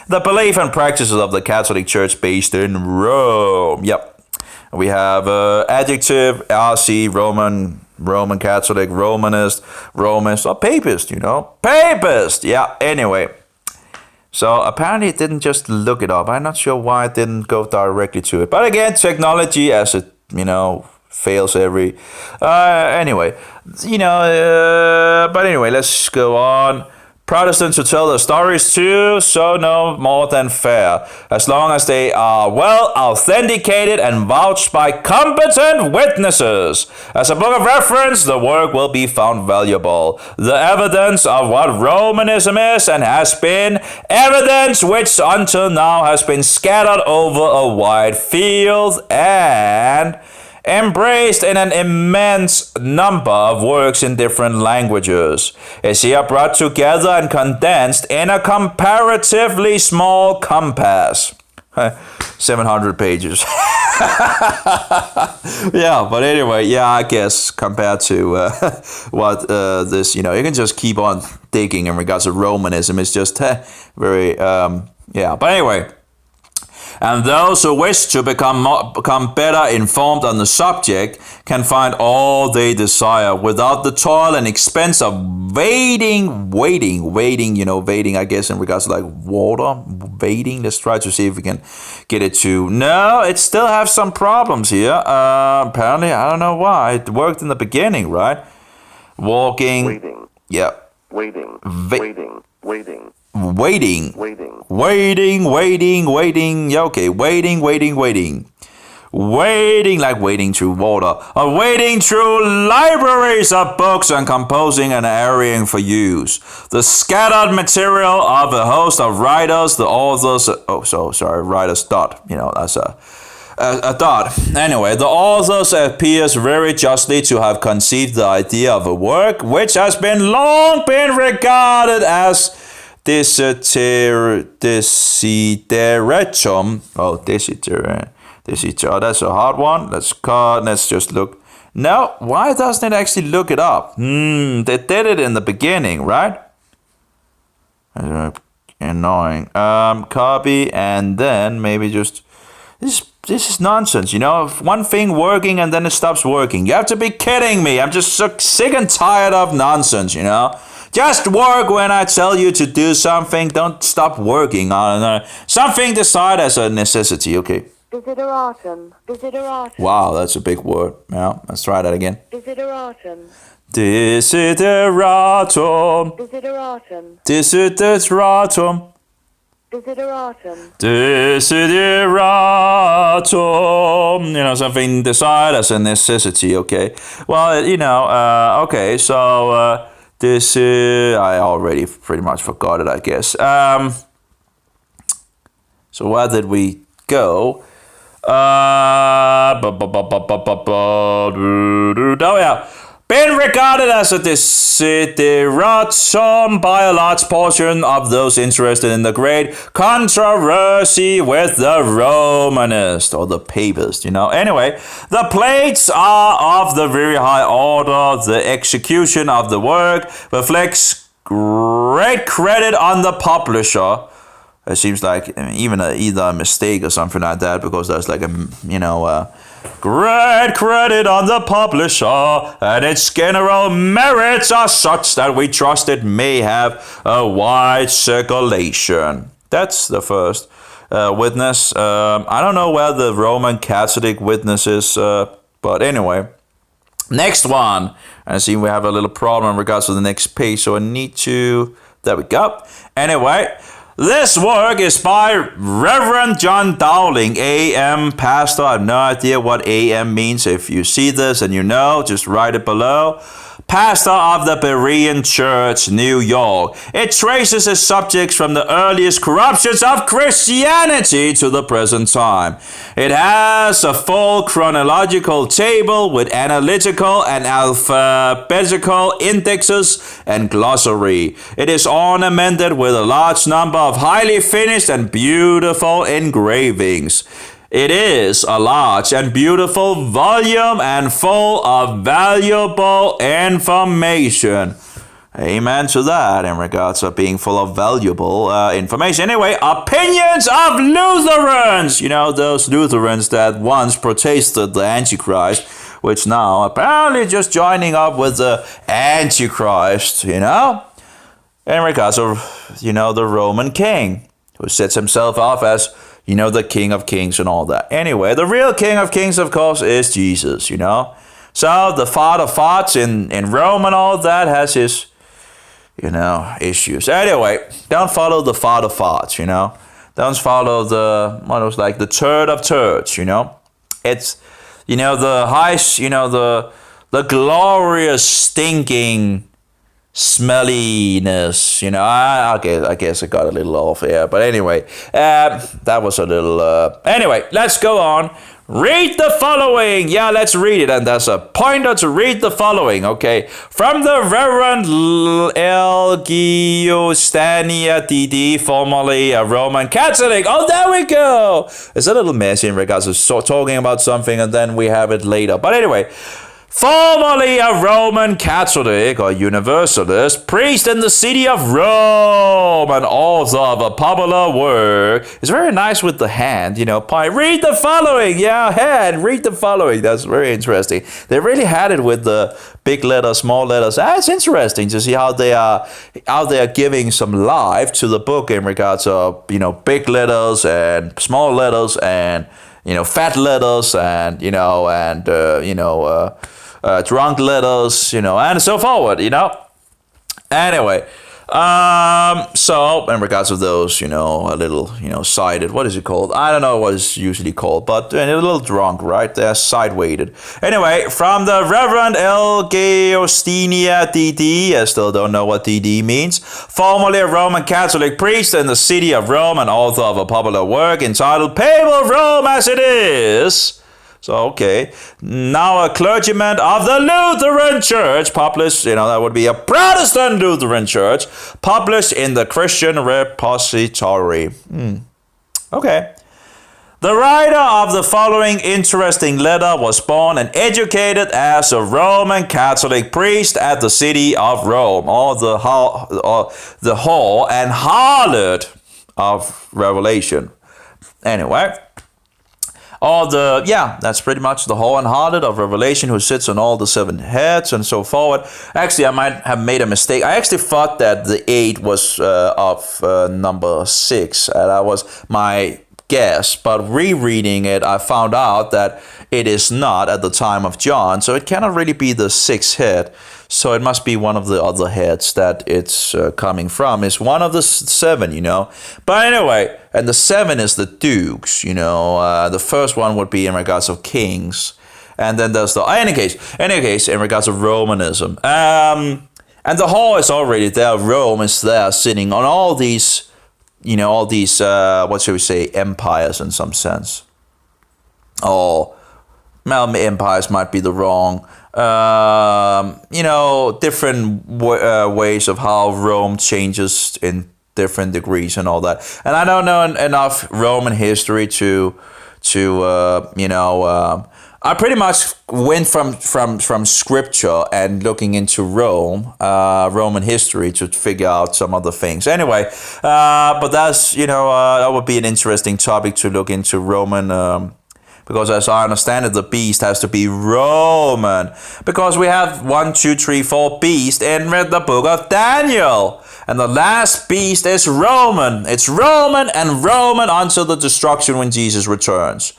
A: The belief and practices of the Catholic Church based in Rome. Yep. We have adjective, RC, Roman Catholic, Romanist, or Papist, Papist! Yeah, anyway. So apparently it didn't just look it up. I'm not sure why it didn't go directly to it. But again, technology, as it, fails every... anyway, but anyway, let's go on. Protestants who tell their stories too, so no more than fair, as long as they are well authenticated and vouched by competent witnesses. As a book of reference, the work will be found valuable. The evidence of what Romanism is and has been, evidence which until now has been scattered over a wide field and embraced in an immense number of works in different languages, is here brought together and condensed in a comparatively small compass. 700 pages. Yeah, but anyway, I guess compared to what this, you can just keep on digging in regards to Romanism. It's just very, but anyway. And those who wish to become better informed on the subject can find all they desire without the toil and expense of waiting, I guess in regards to like water, waiting. Let's try to see if we can get it to... No, it still has some problems here. Apparently, I don't know why. It worked in the beginning, right? Walking.
C: Waiting.
A: Yeah.
C: Waiting. Waiting.
A: Waiting. Yeah, okay. Waiting. Waiting like wading through water. Or wading through libraries of books and composing and airing for use. The scattered material of a host of writers, the authors... writers dot. That's a dot. Anyway, the authors appears very justly to have conceived the idea of a work which has long been regarded as desideratum. That's a hard one. Let's just look. No, why doesn't it actually look it up? They did it in the beginning, right? Annoying. Copy and then maybe just... This is this is nonsense, you know? If one thing working and then it stops working. You have to be kidding me. I'm just so sick and tired of nonsense, you know? Just work when I tell you to do something. Don't stop working on something decided as a necessity, okay?
B: Desideratum. Desideratum.
A: Wow, that's a big word. Yeah, let's try that again.
B: Desideratum.
A: Desideratum.
B: Desideratum.
A: Desideratum.
B: Desideratum.
A: Desideratum. You know, something decided as a necessity, okay? Well, you know, okay, so this, I already pretty much forgot it, I guess. So where did we go? Oh yeah. Been regarded as a desideratum by a large portion of those interested in the great controversy with the Romanist or the Papist, you know. Anyway, the plates are of the very high order. The execution of the work reflects great credit on the publisher. It seems like even either a mistake or something like that, because there's like a, you know, great credit on the publisher, and its general merits are such that we trust it may have a wide circulation. That's the first witness. I don't know where the Roman Catholic witness is, but anyway. Next one. I see we have a little problem in regards to the next page, so I need to... There we go. Anyway... This work is by Reverend John Dowling, AM pastor. I have no idea what AM means. If you see this and you know, just write it below. Pastor of the Berean Church, New York. It traces its subjects from the earliest corruptions of Christianity to the present time. It has a full chronological table with analytical and alphabetical indexes and glossary. It is ornamented with a large number of highly finished and beautiful engravings. It is a large and beautiful volume and full of valuable information. Amen to that in regards to being full of valuable information. Anyway, opinions of Lutherans. You know, those Lutherans that once protested the Antichrist, which now apparently just joining up with the Antichrist, you know. In regards to, you know, the Roman king, who sets himself off as, you know, the King of Kings and all that. Anyway, the real King of Kings, of course, is Jesus, you know. So the father farts in Rome and all that has his, you know, issues. Anyway, don't follow the father farts, you know. Don't follow the, what was like, the turd of turds, you know. It's, you know, the high, you know, the glorious stinking smelliness, you know. I guess I got a little off here, but anyway, that was a little. Anyway, let's go on. Read the following. Yeah, let's read it, and there's a pointer to read the following. Okay, from the Reverend L. Giustania DD, formerly a Roman Catholic. Oh, there we go. It's a little messy in regards to talking about something, and then we have it later. But anyway. Formerly a Roman Catholic or Universalist, priest in the city of Rome, and author of a popular work. It's very nice with the hand, you know. Read the following. Yeah, hand. Read the following. That's very interesting. They really had it with the big letters, small letters. It's interesting to see how they are giving some life to the book in regards to, you know, big letters and small letters and, you know, fat letters and, you know, and, drunk letters, you know, and so forward, you know. Anyway, so in regards to those, you know, a little, you know, sided, what is it called? I don't know what it's usually called, but a little drunk, right? They're side-weighted. Anyway, from the Reverend L. Giustania DD, I still don't know what DD means, formerly a Roman Catholic priest in the city of Rome and author of a popular work entitled Papal Rome as It Is. So, okay, now a clergyman of the Lutheran Church, published, you know, that would be a Protestant Lutheran Church, published in the Christian Repository. Okay. The writer of the following interesting letter was born and educated as a Roman Catholic priest at the city of Rome, or the whore and harlot of Revelation. Anyway. That's pretty much the wholehearted of Revelation who sits on all the 7 heads and so forward. Actually, I might have made a mistake. I actually thought that the 8 was of number 6. That was my guess, but rereading it, I found out that it is not at the time of John, so it cannot really be the 6th head. So it must be one of the other heads that it's coming from. It's one of the 7, But anyway, and the 7 is the dukes, The first one would be in regards of kings. And then there's the... Any case, in regards of Romanism. And the whole is already there. Rome is there sitting on all these, what should we say, empires in some sense. Or... Well, empires might be the wrong, different ways of how Rome changes in different degrees and all that. And I don't know enough Roman history to I pretty much went from scripture and looking into Roman history to figure out some other things. Anyway, but that's, that would be an interesting topic to look into Roman. Because as I understand it, the beast has to be Roman. Because we have 1, 2, 3, 4 beasts in the book of Daniel. And the last beast is Roman. It's Roman and Roman until the destruction when Jesus returns.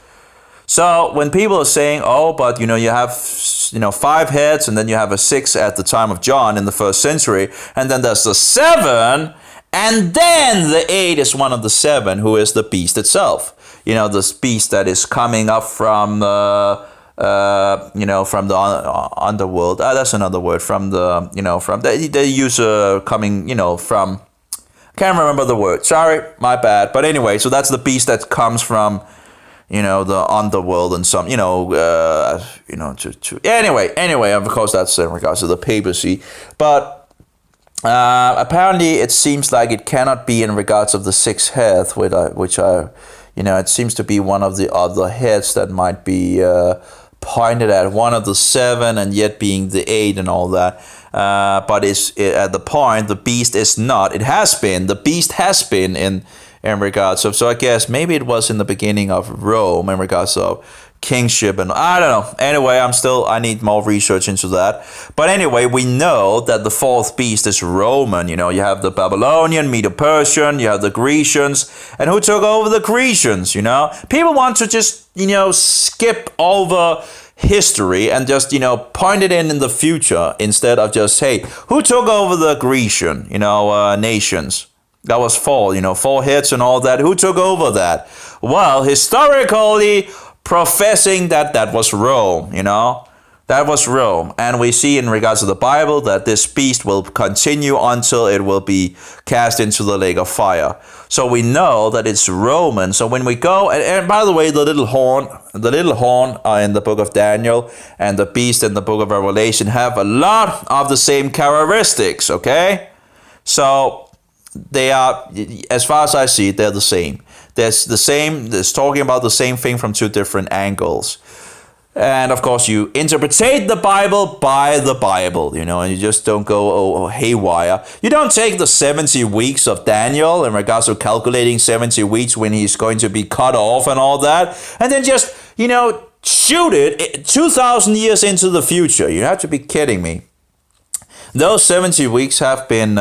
A: So when people are saying, but you have 5 heads and then you have a 6 at the time of John in the 1st century. And then there's the 7 and then the 8 is one of the 7 who is the beast itself. This beast that is coming up from the, from the underworld. That's another word. From the, they use coming, from, can't remember the word. Sorry, my bad. But anyway, so that's the beast that comes from, the underworld and some, anyway, of course that's in regards to the papacy. But apparently it seems like it cannot be in regards of the 6th head, which I it seems to be one of the other heads that might be pointed at one of the 7 and yet being the 8 and all that. But at the point, the beast is not. It has been. The beast has been in regards of. So I guess maybe it was in the beginning of Rome in regards of kingship and I don't know. Anyway, I need more research into that. But anyway, we know that the 4th beast is Roman. You have the Babylonian, Medo-Persian, you have the Grecians. And who took over the Grecians, People want to just, skip over history and just, point it in the future instead of just, hey, who took over the Grecian, nations? That was 4, 4 heads and all that. Who took over that? Well, historically, professing that was Rome, that was Rome. And we see in regards to the Bible that this beast will continue until it will be cast into the lake of fire. So we know that it's Roman. So when we go, and by the way, the little horn in the book of Daniel and the beast in the book of Revelation have a lot of the same characteristics, okay? So they are, as far as I see it, they're the same. There's talking about the same thing from 2 different angles. And of course, you interpretate the Bible by the Bible, and you just don't go haywire. You don't take the 70 weeks of Daniel in regards to calculating 70 weeks when he's going to be cut off and all that, and then just, shoot it 2,000 years into the future. You have to be kidding me. Those 70 weeks have been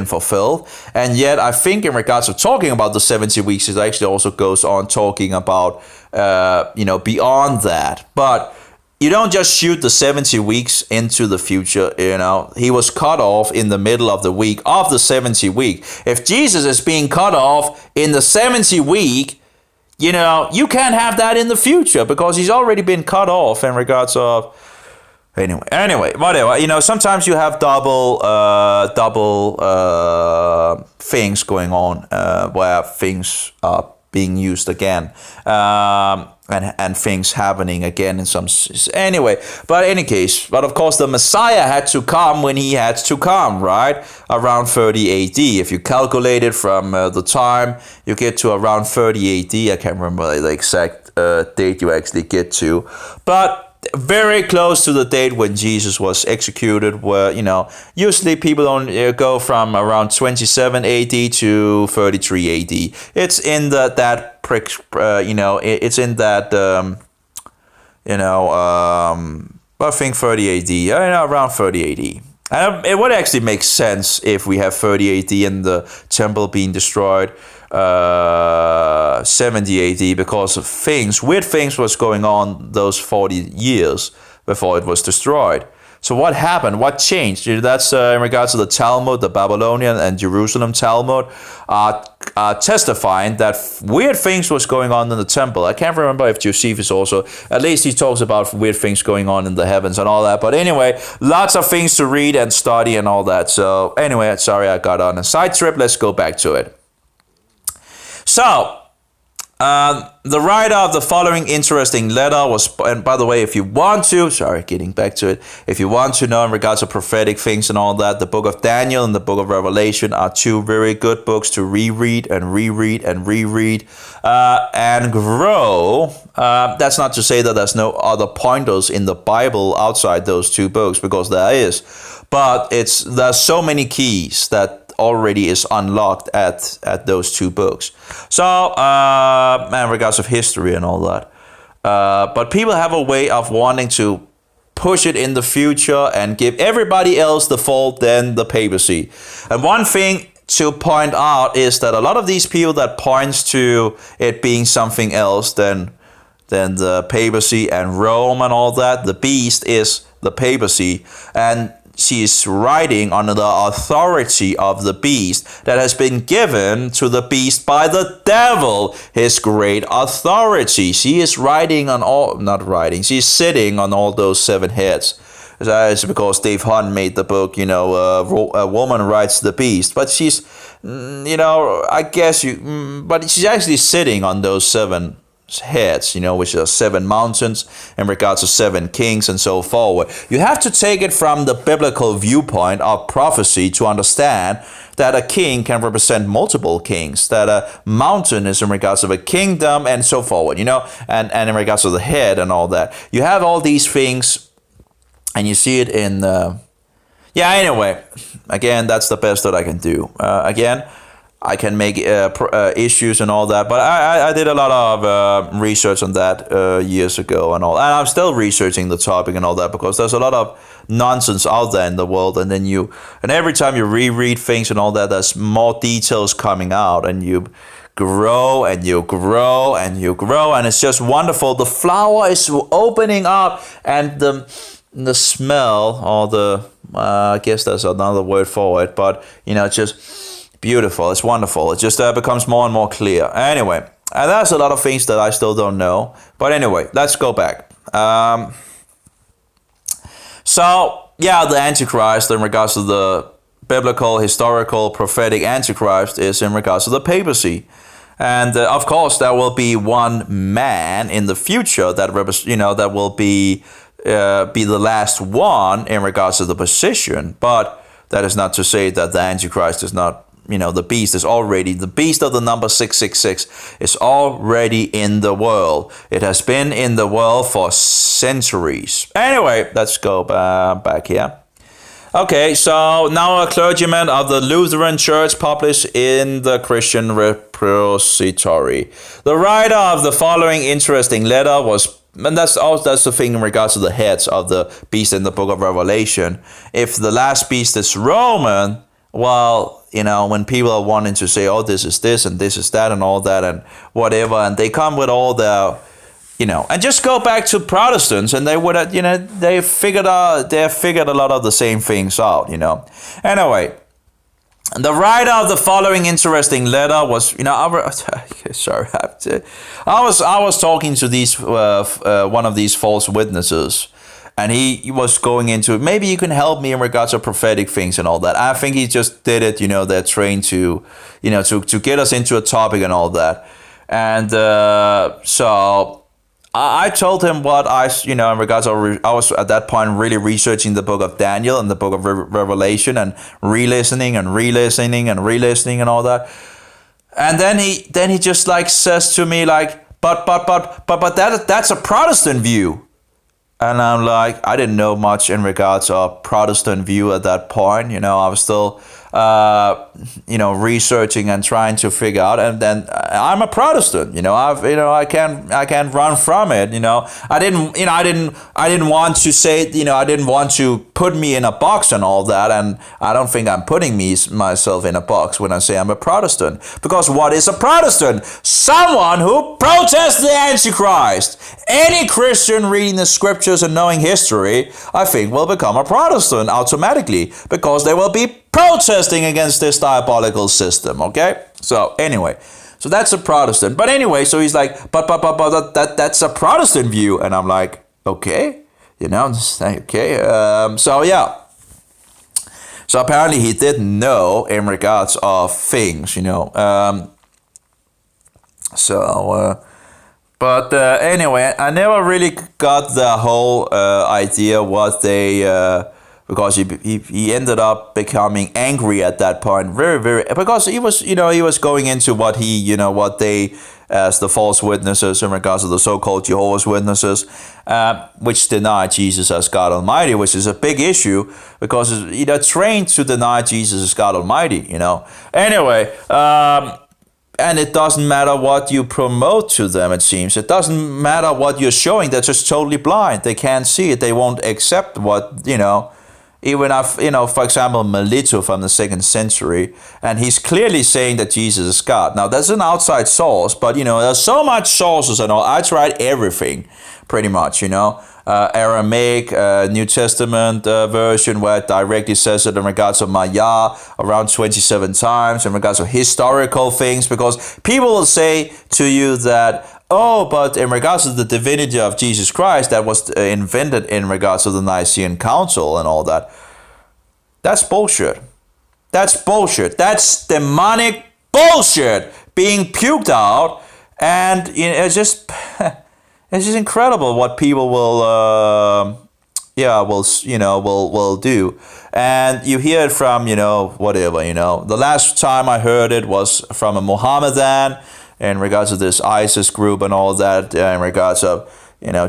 A: fulfilled, and yet I think in regards to talking about the 70 weeks, it actually also goes on talking about beyond that. But you don't just shoot the 70 weeks into the future. He was cut off in the middle of the week of the 70 week. If Jesus is being cut off in the 70 week, you can't have that in the future because he's already been cut off in regards of. Anyway, whatever. Sometimes you have double things going on where things are being used again, and things happening again in some. Anyway, but in any case, but of course the Messiah had to come when he had to come, right? Around 30 AD. If you calculate it from the time you get to around 30 AD, I can't remember the exact date you actually get to, but. very close to the date when Jesus was executed, where, usually people don't go from around 27 AD to 33 AD. It's in it's in that, I think 30 AD, around 30 AD. And it would actually make sense if we have 30 AD and the temple being destroyed 70 AD, because of weird things was going on those 40 years before it was destroyed. So what happened? What changed? That's in regards to the Talmud, the Babylonian and Jerusalem Talmud, testifying that weird things was going on in the temple. I can't remember if Josephus also, at least he talks about weird things going on in the heavens and all that. But anyway, lots of things to read and study and all that. So anyway, sorry I got on a side trip. Let's go back to it. So, the writer of the following interesting letter was, and by the way, if you want to, if you want to know in regards to prophetic things and all that, the book of Daniel and the book of Revelation are two very good books to reread and reread and reread and grow. That's not to say that there's no other pointers in the Bible outside those two books, because there is. But there's so many keys that already is unlocked at those two books. So, in regards of history and all that. But people have a way of wanting to push it in the future and give everybody else the fault than the papacy. And one thing to point out is that a lot of these people that points to it being something else than the papacy and Rome and all that, the beast is the papacy, and she is writing under the authority of the beast that has been given to the beast by the devil, his great authority. She is she's sitting on all those seven heads. It's because Dave Hunt made the book, A Woman Rides the Beast. But she's, but she's actually sitting on those seven heads, which are seven mountains in regards to seven kings and so forward. You have to take it from the biblical viewpoint of prophecy to understand that a king can represent multiple kings, that a mountain is in regards of a kingdom and so forward, and in regards to the head and all that. You have all these things and you see it in, anyway, again, that's the best that I can do. I can make issues and all that, but I did a lot of research on that years ago and all, and I'm still researching the topic and all that, because there's a lot of nonsense out there in the world, and every time you reread things and all that, there's more details coming out, and you grow and you grow and you grow, and it's just wonderful. The flower is opening up, and the smell, or I guess there's another word for it, but it's just beautiful. It's wonderful. It just becomes more and more clear. Anyway, and there's a lot of things that I still don't know. But anyway, let's go back. The Antichrist in regards to the biblical, historical, prophetic Antichrist is in regards to the papacy. And of course, there will be one man in the future that that will be the last one in regards to the position. But that is not to say that the Antichrist is not. The beast is already, the beast of the number 666 is already in the world. It has been in the world for centuries. Anyway, let's go back here. Okay, so now a clergyman of the Lutheran Church published in the Christian Repository. The writer of the following interesting letter was, and that's the thing in regards to the heads of the beast in the book of Revelation. If the last beast is Roman, well, when people are wanting to say, oh, this is this and this is that and all that and whatever, and they come with all their, and just go back to Protestants, and they would have, they figured a lot of the same things out, Anyway, the writer of the following interesting letter was, I was talking to these one of these false witnesses. And he was going into, maybe you can help me in regards to prophetic things and all that. I think he just did it, they're trained to, to get us into a topic and all that. And so I told him what in regards to, I was at that point really researching the book of Daniel and the book of Revelation, and re-listening and re-listening and re-listening and all that. And then he just says to me but that's a Protestant view. And I'm like, I didn't know much in regards of Protestant view at that point. I was still, researching and trying to figure out. And then I'm a Protestant. I can't run from it. I didn't want to say, I didn't want to put me in a box and all that. And I don't think I'm putting myself in a box when I say I'm a Protestant. Because what is a Protestant? Someone who protests the Antichrist. Any Christian reading the scriptures and knowing history, I think, will become a Protestant automatically, because they will be protesting against this diabolical system. Okay, so anyway, so that's a Protestant. But anyway, so he's like, but that's a Protestant view, and I'm like, okay, okay. So yeah. So apparently he didn't know in regards of things. But anyway, I never really got the whole idea what they, because he ended up becoming angry at that point, very, very, because he was going into what what they, as the false witnesses in regards to the so-called Jehovah's Witnesses, which deny Jesus as God Almighty, which is a big issue, because they're trained to deny Jesus as God Almighty, Anyway, and it doesn't matter what you promote to them, it seems. It doesn't matter what you're showing. They're just totally blind. They can't see it. They won't accept what, even if, for example, Melito from the 2nd century, and he's clearly saying that Jesus is God. Now, that's an outside source, but, there's so much sources and all. I tried everything, pretty much, Aramaic, New Testament version, where it directly says it in regards of Maya around 27 times, in regards of historical things, because people will say to you that, oh, but in regards to the divinity of Jesus Christ, that was invented in regards to the Nicene Council and all that. That's bullshit. That's bullshit. That's demonic bullshit being puked out, and it's just... It's just incredible what people will do. And you hear it from, whatever, The last time I heard it was from a Mohammedan in regards to this ISIS group and all that, in regards of,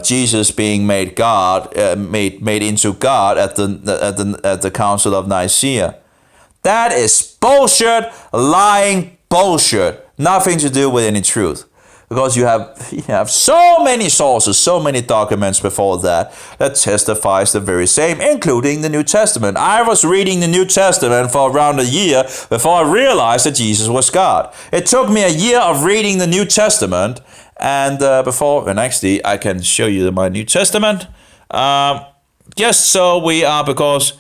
A: Jesus being made God, made into God at the Council of Nicaea. That is bullshit, lying bullshit. Nothing to do with any truth. Because you have so many sources, so many documents before that testifies the very same, including the New Testament. I was reading the New Testament for around a year before I realized that Jesus was God. It took me a year of reading the New Testament, and actually I can show you my New Testament. Just so we are, because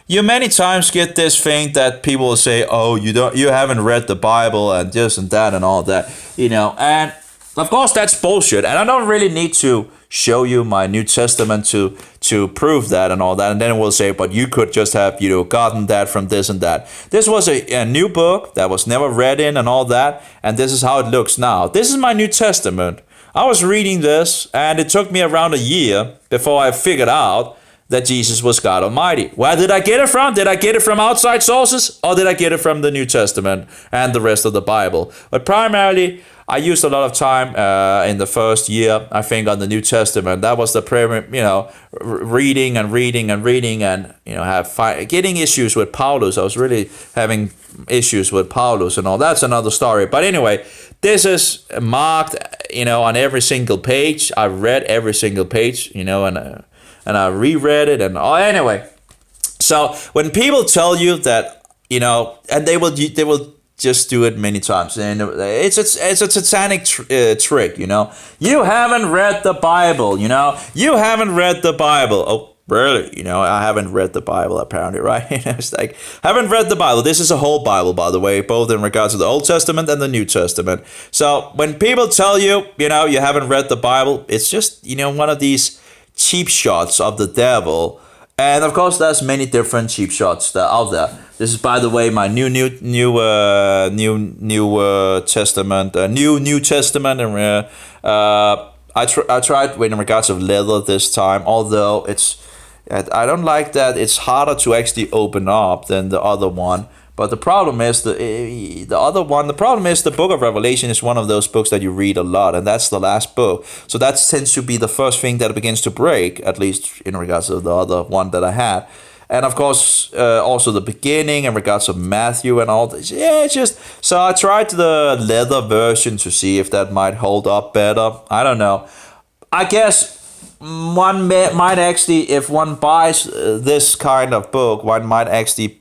A: you many times get this thing that people will say, oh, you haven't read the Bible and this and that and all that, and of course that's bullshit, and I don't really need to show you my New Testament to prove that and all that, and then we'll say, but you could just have gotten that from this and that. This was a new book that was never read in and all that, and this is how it looks now. This is my New Testament. I was reading this, and it took me around a year before I figured out that Jesus was God Almighty. Where did I get it from? Did I get it from outside sources, or did I get it from the New Testament and the rest of the Bible? But primarily, I used a lot of time in the first year, I think, on the New Testament. That was the reading and getting issues with Paulus. I was really having issues with Paulus and all. That's another story. But anyway, this is marked, on every single page. I read every single page, and I reread it and all. Anyway, so when people tell you that, and they will just do it many times, and it's a satanic trick, You haven't read the Bible, You haven't read the Bible. Oh, really? I haven't read the Bible, apparently, right? It's like, haven't read the Bible. This is a whole Bible, by the way, both in regards to the Old Testament and the New Testament. So when people tell you, you haven't read the Bible, it's just, one of these cheap shots of the devil. And of course there's many different cheap shots that are out there. This is, by the way, my new Testament, New Testament, and I tried in regards of leather this time, although I don't like that it's harder to actually open up than the other one. But the problem is the other one. The problem is the book of Revelation is one of those books that you read a lot, and that's the last book. So that tends to be the first thing that begins to break, at least in regards to the other one that I had. And of course, also the beginning in regards of Matthew and all this. Yeah, it's just so I tried the leather version to see if that might hold up better. I don't know. I guess one might actually, if one buys this kind of book, one might actually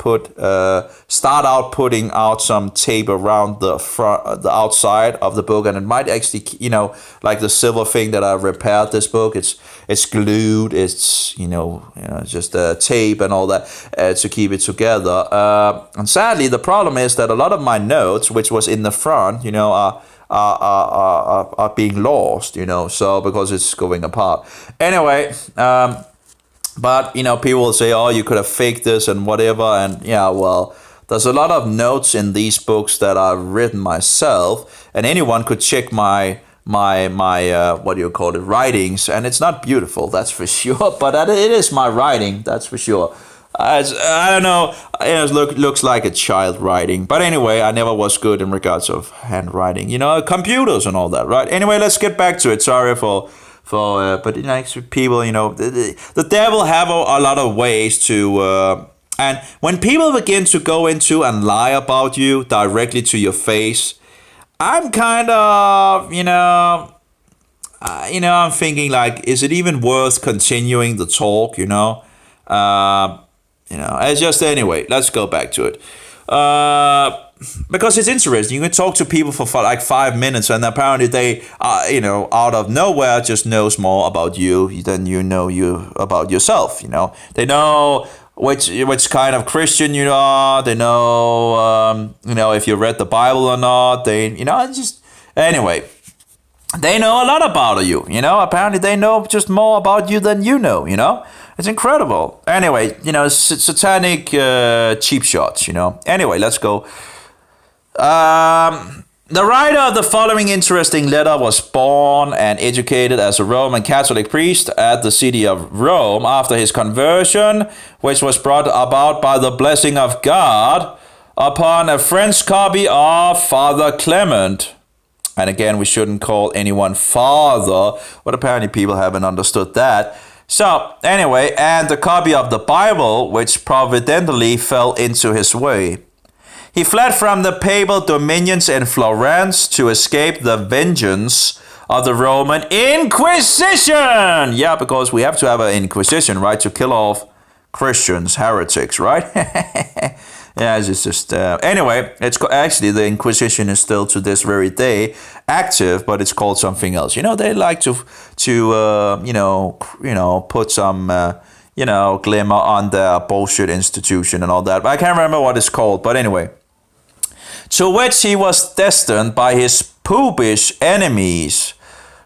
A: start out putting out some tape around the front, the outside of the book, and it might actually, like the silver thing that I repaired this book. It's glued. It's just tape and all that to keep it together. And sadly, the problem is that a lot of my notes, which was in the front, are being lost, so because it's going apart. Anyway, but people will say, oh, you could have faked this and whatever, and yeah, well, there's a lot of notes in these books that I've written myself, and anyone could check my what do you call it, writings, and it's not beautiful, that's for sure, but it is my writing, that's for sure. I don't know. It looks like a child writing. But anyway, I never was good in regards of handwriting. Computers and all that, right? Anyway, let's get back to it. Sorry but people, the devil have a lot of ways to... and when people begin to go into and lie about you directly to your face, I'm kind of, I'm thinking like, is it even worth continuing the talk, it's just anyway, let's go back to it. Because it's interesting. You can talk to people for like 5 minutes, and apparently they, out of nowhere just knows more about you than you about yourself. They know which kind of Christian you are. They know, if you read the Bible or not. They, anyway. They know a lot about you, Apparently they know just more about you than you know, It's incredible. Anyway, satanic cheap shots, Anyway, let's go. The writer of the following interesting letter was born and educated as a Roman Catholic priest at the city of Rome after his conversion, which was brought about by the blessing of God upon a French copy of Father Clement. And again, we shouldn't call anyone father, but apparently people haven't understood that. So, anyway, and the copy of the Bible, which providentially fell into his way. He fled from the papal dominions in Florence to escape the vengeance of the Roman Inquisition. Yeah, because we have to have an Inquisition, right, to kill off Christians, heretics, right? Yeah, it's just anyway. It's actually the Inquisition is still to this very day active, but it's called something else. They like to put some glimmer on their bullshit institution and all that. But I can't remember what it's called. But anyway, to which he was destined by his popish enemies.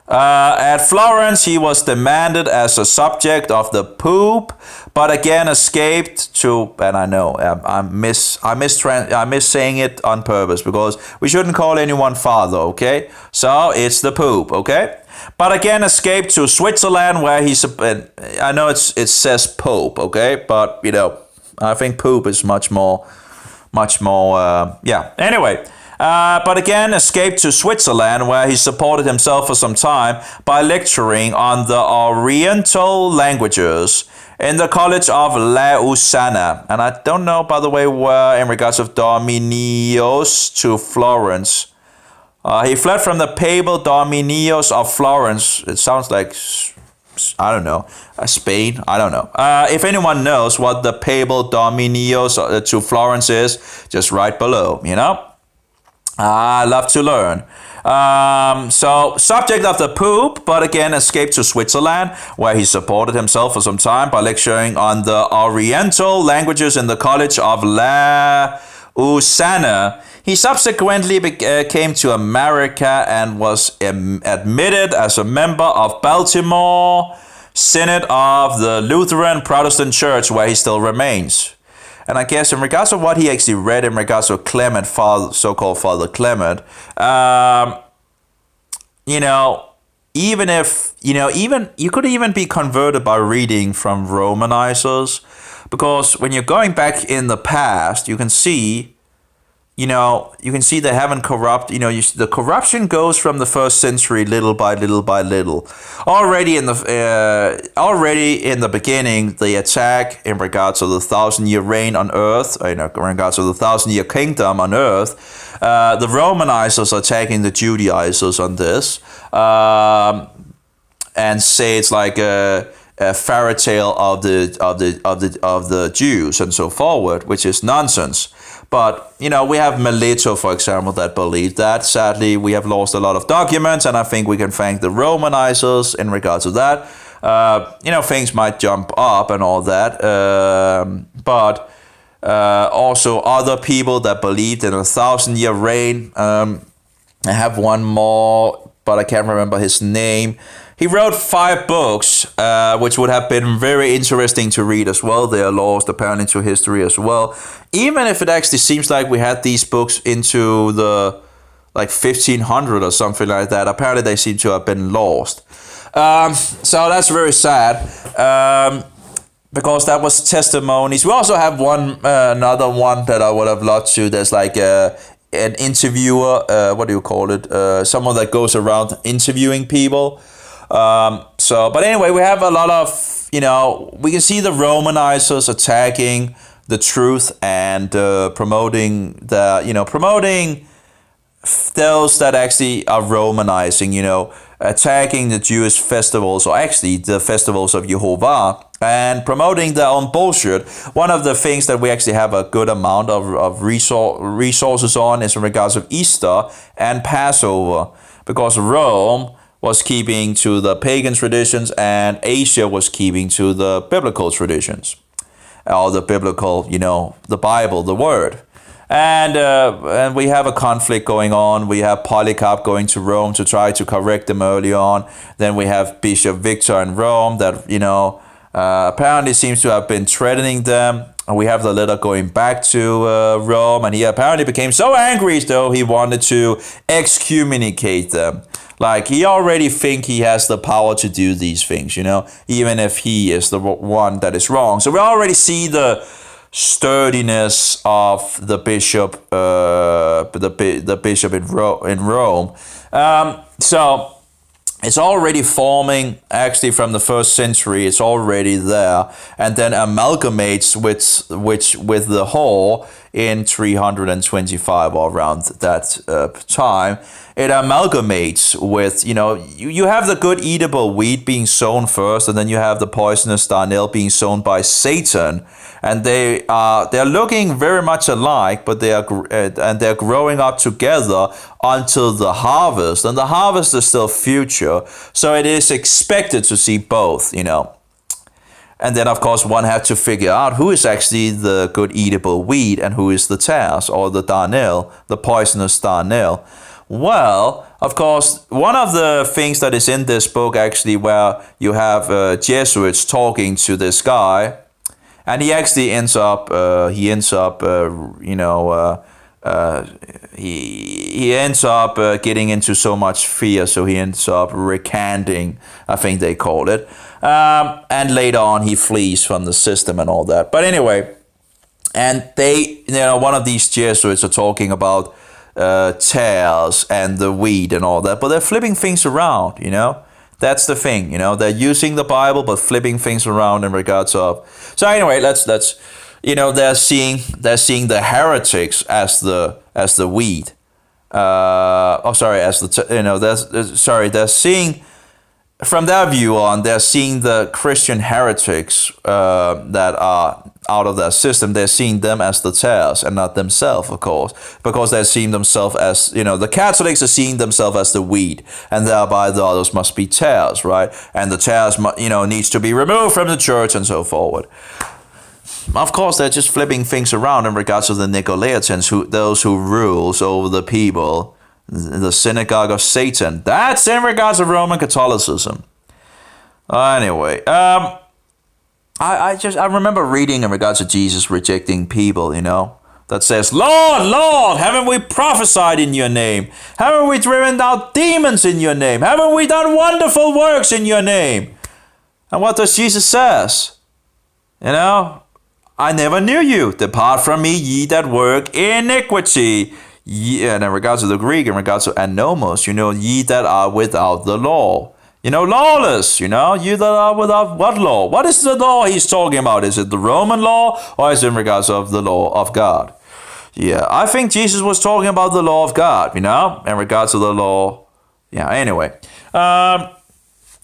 A: At Florence, he was demanded as a subject of the Pope, but again escaped to. And I know I miss saying it on purpose because we shouldn't call anyone father. Okay, so it's the Pope. Okay, but again escaped to Switzerland, where he's. I know it says Pope. Okay, but I think Pope is much more. Yeah. Anyway. But again, escaped to Switzerland, where he supported himself for some time by lecturing on the Oriental languages in the College of Lausanne. And I don't know, by the way, where in regards of Dominios to Florence. He fled from the papal Dominios of Florence. It sounds like, I don't know, Spain. I don't know. If anyone knows what the papal Dominios to Florence is, just write below, I love to learn. So, subject of the Pope, but again escaped to Switzerland, where he supported himself for some time by lecturing on the Oriental languages in the College of Lausanne. He subsequently came to America and was admitted as a member of Baltimore Synod of the Lutheran Protestant Church, where he still remains. And I guess in regards to what he actually read in regards to Clement, so-called Father Clement, even if, even you could even be converted by reading from Romanizers, because when you're going back in the past, you can see you can see they haven't corrupt. The corruption goes from the first century little by little by little. Already in the beginning, the attack in regards to the 1,000-year reign on earth, in regards to the 1,000-year kingdom on earth, the Romanizers are attacking the Judaizers on this, and say it's like a fairy tale of the Jews and so forward, which is nonsense. But, we have Melito, for example, that believed that. Sadly, we have lost a lot of documents, and I think we can thank the Romanizers in regards to that. Things might jump up and all that. But also other people that believed in a 1,000-year reign. I have one more, but I can't remember his name. He wrote 5 books, which would have been very interesting to read as well. They are lost apparently to history as well. Even if it actually seems like we had these books into the 1500 or something like that, apparently they seem to have been lost. So that's very sad, because that was testimonies. We also have another one that I would have loved to. There's an interviewer, what do you call it? Someone that goes around interviewing people. But anyway, we have a lot of, we can see the Romanizers attacking the truth and promoting those that actually are Romanizing, attacking the Jewish festivals, or actually the festivals of Jehovah, and promoting their own bullshit. One of the things that we actually have a good amount of resources on is in regards of Easter and Passover, because Rome was keeping to the pagan traditions and Asia was keeping to the biblical traditions, or the biblical, the Bible, the Word. And we have a conflict going on. We have Polycarp going to Rome to try to correct them early on. Then we have Bishop Victor in Rome that, apparently seems to have been threatening them. And we have the letter going back to Rome, and he apparently became so angry though he wanted to excommunicate them. Like, he already think he has the power to do these things, even if he is the one that is wrong. So we already see the sturdiness of the bishop, the bishop in Rome. So it's already forming, actually from the first century, it's already there, and then amalgamates with the whole in 325 or around that time. It amalgamates with, you have the good eatable wheat being sown first, and then you have the poisonous darnel being sown by Satan, and they're looking very much alike, but they're growing up together until the harvest, and the harvest is still future, so it is expected to see both, And then, of course, one had to figure out who is actually the good eatable wheat and who is the tares, or the darnel, the poisonous darnel. Well, of course, one of the things that is in this book, actually, where you have Jesuits talking to this guy, and he actually ends up getting into so much fear, so he ends up recanting, I think they call it. And later on, he flees from the system and all that. But anyway, and they, one of these Jesuits are talking about tares and the wheat and all that, but they're flipping things around, That's the thing, They're using the Bible, but flipping things around in regards of. So anyway, let's they're seeing the heretics as the wheat. They're seeing, from their view on, they're seeing the Christian heretics that are out of their system. They're seeing them as the tares and not themselves, of course, because they're seeing themselves as, the Catholics are seeing themselves as the wheat, and thereby the others must be tares, right? And the tares, needs to be removed from the church and so forward. Of course, they're just flipping things around in regards to the Nicolaitans, those who rules over the people, the synagogue of Satan. That's in regards to Roman Catholicism. Anyway, I remember reading in regards to Jesus rejecting people, that says, Lord, Lord, haven't we prophesied in your name? Haven't we driven out demons in your name? Haven't we done wonderful works in your name? And what does Jesus says? I never knew you. Depart from me, ye that work iniquity. Ye, and in regards to the Greek, in regards to anomos, ye that are without the law. Lawless, you that are without what law? What is the law he's talking about? Is it the Roman law or is it in regards of the law of God? Yeah, I think Jesus was talking about the law of God, in regards to the law. Yeah, anyway.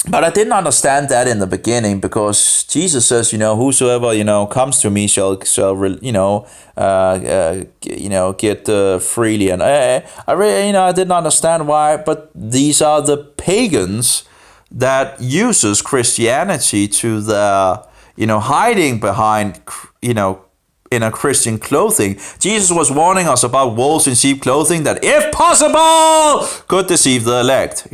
A: But I didn't understand that in the beginning because Jesus says, whosoever, comes to me shall get freely. And I really, I didn't understand why, but these are the pagans that uses Christianity to the, hiding behind, in a Christian clothing. Jesus was warning us about wolves in sheep clothing that, if possible, could deceive the elect,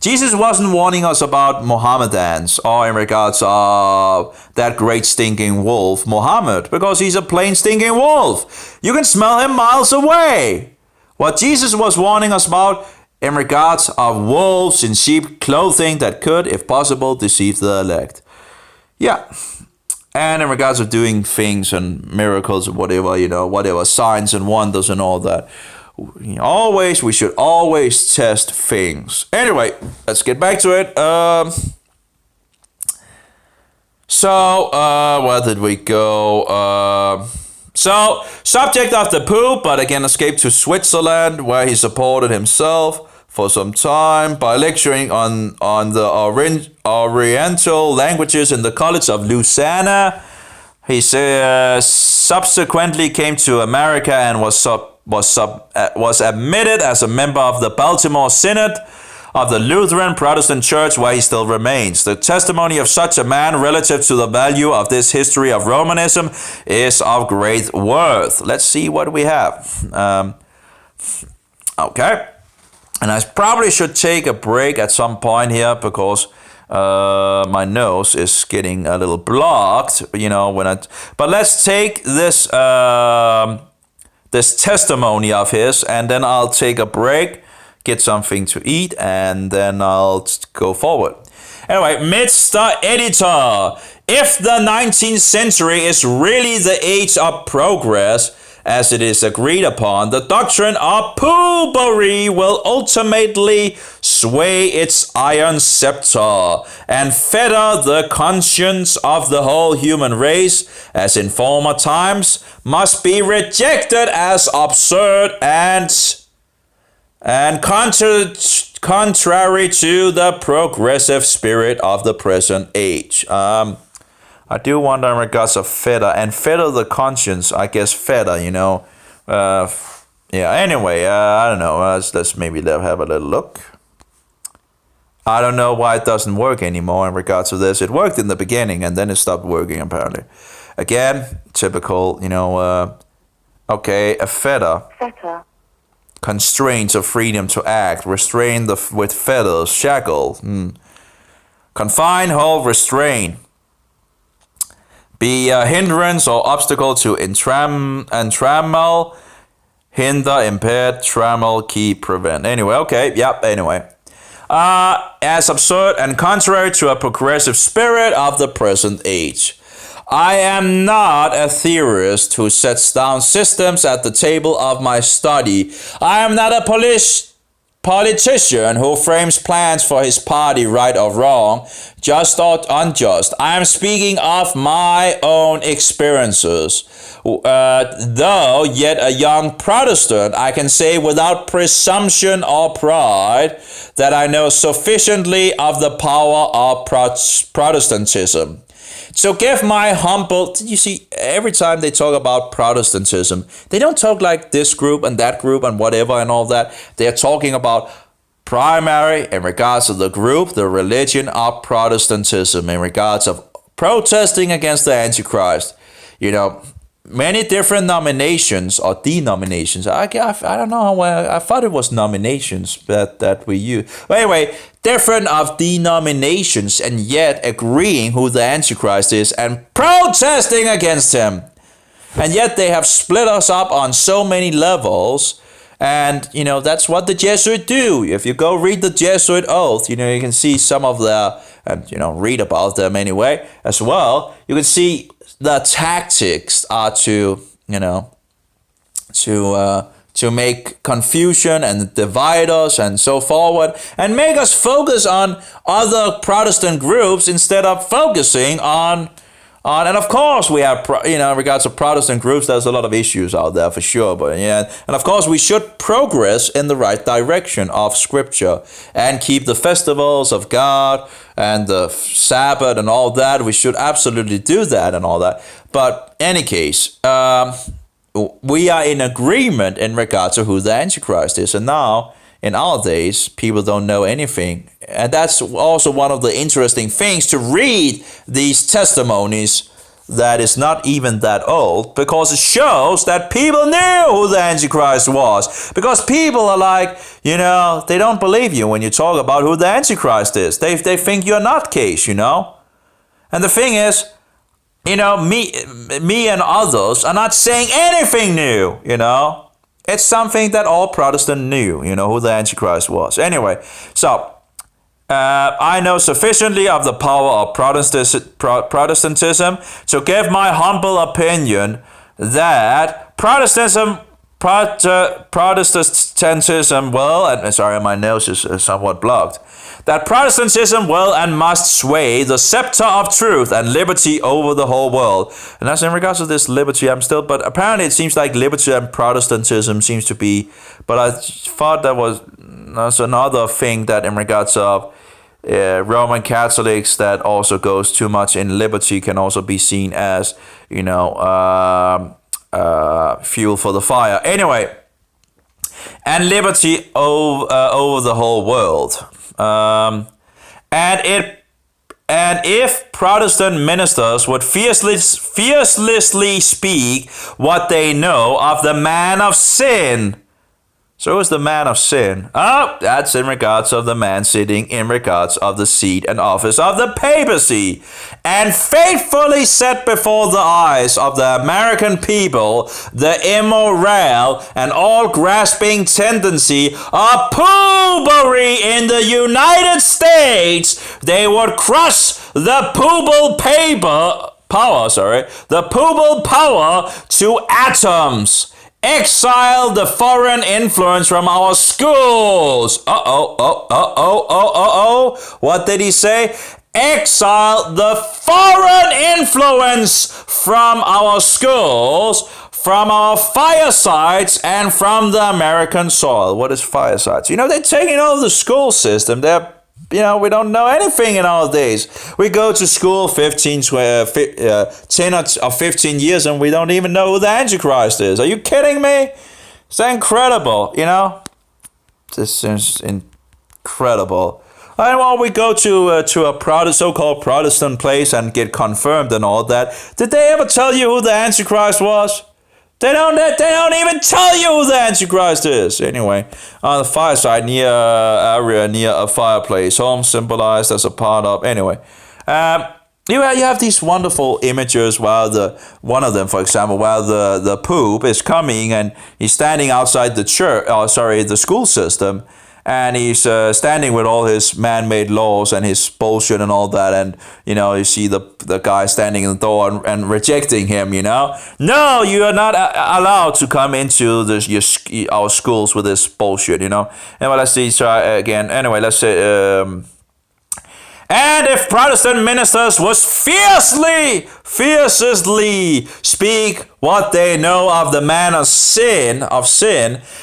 A: Jesus wasn't warning us about Mohammedans or in regards of that great stinking wolf, Muhammad, because he's a plain stinking wolf. You can smell him miles away. What Jesus was warning us about in regards of wolves in sheep clothing that could, if possible, deceive the elect. Yeah. And in regards of doing things and miracles or whatever, signs and wonders and all that. We should always test things. Anyway, let's get back to it. Where did we go? Subject of the poop, but again escaped to Switzerland, where he supported himself for some time by lecturing on the Oriental languages in the College of Lausanne. He subsequently came to America and was admitted as a member of the Baltimore Synod of the Lutheran Protestant Church, where he still remains. The testimony of such a man relative to the value of this history of Romanism is of great worth. Let's see what we have. Okay. And I probably should take a break at some point here because my nose is getting a little blocked, but let's take this this testimony of his, and then I'll take a break, get something to eat, and then I'll go forward. Anyway, Mr. Editor, if the 19th century is really the age of progress, as it is agreed upon, the doctrine of poobery will ultimately sway its iron scepter and fetter the conscience of the whole human race, as in former times, must be rejected as absurd and contrary to the progressive spirit of the present age. I do wonder in regards of fetter the conscience, I guess fetter, anyway, I don't know, let's maybe have a little look. I don't know why it doesn't work anymore in regards to this. It worked in the beginning and then it stopped working apparently. Again, typical, okay, a fetter. Constraints of freedom to act, restrain with fetters, shackle. Confine, hold, restrain. Be a hindrance or obstacle to entrammel, hinder, impede, trammel, keep, prevent. Anyway, okay, yep, anyway. As absurd and contrary to a progressive spirit of the present age. I am not a theorist who sets down systems at the table of my study. I am not a politician who frames plans for his party, right or wrong, just or unjust. I am speaking of my own experiences. Though yet a young Protestant, I can say without presumption or pride that I know sufficiently of the power of Protestantism. So give my humble, you see, every time they talk about Protestantism, they don't talk like this group and that group and whatever and all that. They're talking about primary in regards to the group, the religion of Protestantism, in regards of protesting against the Antichrist. Many different nominations or denominations. I don't know. I thought it was nominations that we use. But anyway, different of denominations and yet agreeing who the Antichrist is and protesting against him. And yet they have split us up on so many levels And, that's what the Jesuit do. If you go read the Jesuit oath, you can see some of their, and, read about them anyway as well. You can see the tactics are to, to make confusion and divide us and so forward, and make us focus on other Protestant groups instead of focusing on, and of course we have, in regards to Protestant groups, there's a lot of issues out there for sure, but and of course we should progress in the right direction of Scripture and keep the festivals of God and the Sabbath and all that. We should absolutely do that and all that. But any case, we are in agreement in regards to who the Antichrist is, and now in our days, people don't know anything. And that's also one of the interesting things to read these testimonies that is not even that old, because it shows that people knew who the Antichrist was. Because people are like, they don't believe you when you talk about who the Antichrist is. They think you're not case, And the thing is, me and others are not saying anything new, It's something that all Protestants knew, who the Antichrist was. Anyway, so I know sufficiently of the power of Protestantism to give my humble opinion that Protestantism, and sorry, my nose is somewhat blocked, that Protestantism will and must sway the scepter of truth and liberty over the whole world. And that's in regards to this liberty, but apparently it seems like liberty and Protestantism seems to be, but I thought that's another thing that in regards of Roman Catholics that also goes too much in liberty can also be seen as, fuel for the fire. Anyway, and liberty over the whole world. And if Protestant ministers would fiercely speak what they know of the man of sin. So who's the man of sin? Oh, that's in regards of the man sitting in regards of the seat and office of the papacy, and faithfully set before the eyes of the American people the immoral and all-grasping tendency of poobery in the United States, they would crush the poobal power to atoms. Exile the foreign influence from our schools. What did he say? Exile the foreign influence from our schools, from our firesides, and from the American soil. What is firesides? They're taking over the school system. We don't know anything in our days. We go to school 10 or 15 years and we don't even know who the Antichrist is. Are you kidding me? It's incredible, This is incredible. And while we go to a so-called Protestant place and get confirmed and all that, did they ever tell you who the Antichrist was? They don't even tell you who the Antichrist is. Anyway, on the fireside near a fireplace, home symbolized as a part of. Anyway, you have these wonderful images one of them, for example, while the Pope is coming and he's standing outside the the school system. And he's standing with all his man-made laws and his bullshit and all that. And, you see the guy standing in the door and rejecting him, No, you are not allowed to come into our schools with this bullshit, Anyway, let's see. Try again. Anyway, let's say... And if Protestant ministers would fiercely speak what they know of the man of sin,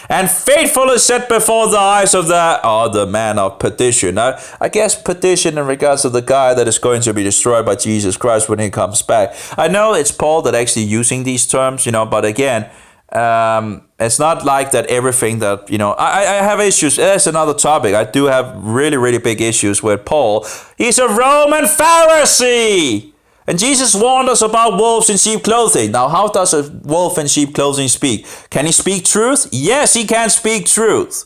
A: and faithfully set before the eyes of the man of perdition. I guess perdition in regards to the guy that is going to be destroyed by Jesus Christ when he comes back. I know it's Paul that actually using these terms, but again, it's not like that everything that, I have issues. That's another topic. I do have really, really big issues with Paul. He's a Roman Pharisee. And Jesus warned us about wolves in sheep clothing. Now, how does a wolf in sheep clothing speak? Can he speak truth? Yes, he can speak truth.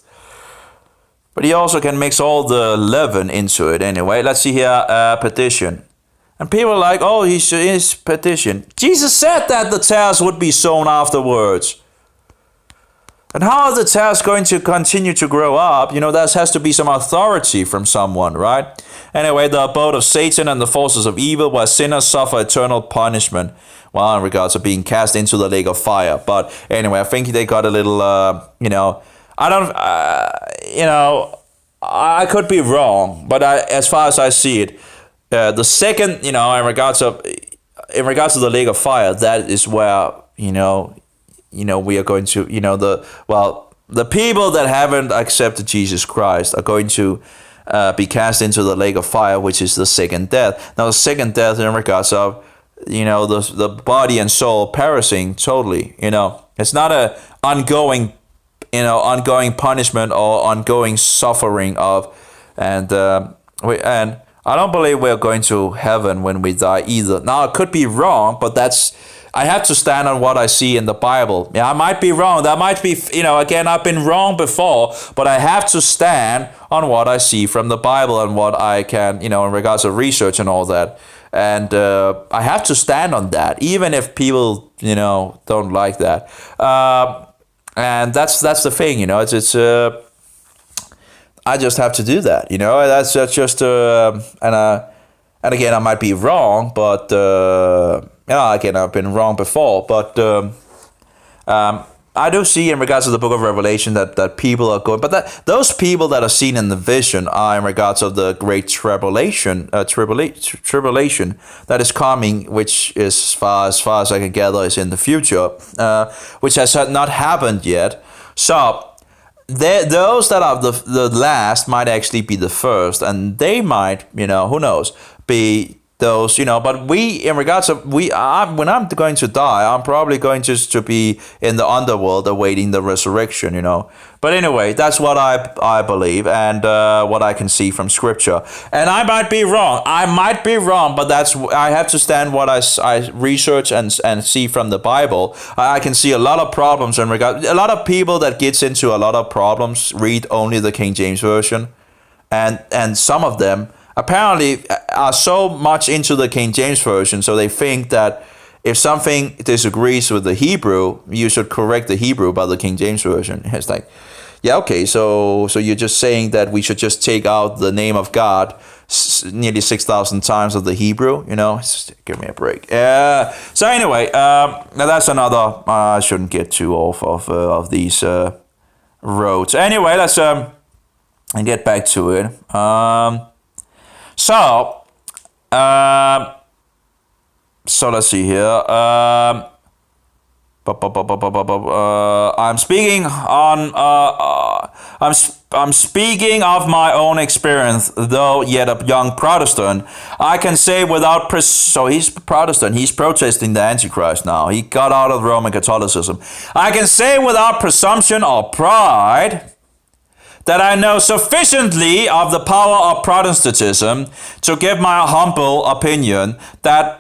A: But he also can mix all the leaven into it anyway. Let's see here, petition. And people are like, oh, he's petition. Jesus said that the tares would be sown afterwards. And how are the tares going to continue to grow up? There has to be some authority from someone, right? Anyway, the abode of Satan and the forces of evil, where sinners suffer eternal punishment, well, in regards to being cast into the lake of fire. But anyway, I think they got a little, I don't, I could be wrong, but as far as I see it, the second, in regards to the lake of fire, that is where, we are going to, the people that haven't accepted Jesus Christ are going to be cast into the lake of fire, which is the second death. Now, the second death in regards of, the body and soul perishing totally, it's not a ongoing punishment or ongoing suffering of, and I don't believe we're going to heaven when we die either. Now, I could be wrong, but I have to stand on what I see in the Bible. Yeah, I might be wrong. That might be, again, I've been wrong before, but I have to stand on what I see from the Bible and what I can, in regards to research and all that. And I have to stand on that, even if people, don't like that. And that's the thing, it's I just have to do that, That's just and again, I might be wrong, but again, I've been wrong before, but I do see in regards to the book of Revelation that people are going, but those people that are seen in the vision are in regards of the great tribulation that is coming, which is as far as I can gather is in the future, which has not happened yet. So those that are the last might actually be the first, and they might, who knows, be those, but in regards of when I'm going to die, I'm probably going to be in the underworld awaiting the resurrection, But anyway, that's what I believe and what I can see from Scripture. And I might be wrong. But I have to stand what I research and see from the Bible. I can see a lot of problems in regard. A lot of people that gets into a lot of problems read only the King James Version, and some of them apparently are so much into the King James Version, so they think that if something disagrees with the Hebrew, you should correct the Hebrew by the King James Version. It's like, yeah, okay, so you're just saying that we should just take out the name of God nearly 6,000 times of the Hebrew, give me a break. So anyway, now that's another, I shouldn't get too off of these roads. Anyway, let's get back to it. So let's see here. I'm speaking of my own experience, though yet a young Protestant. I can say without so he's Protestant. He's protesting the Antichrist now. He got out of Roman Catholicism. I can say without presumption or pride that I know sufficiently of the power of Protestantism to give my humble opinion that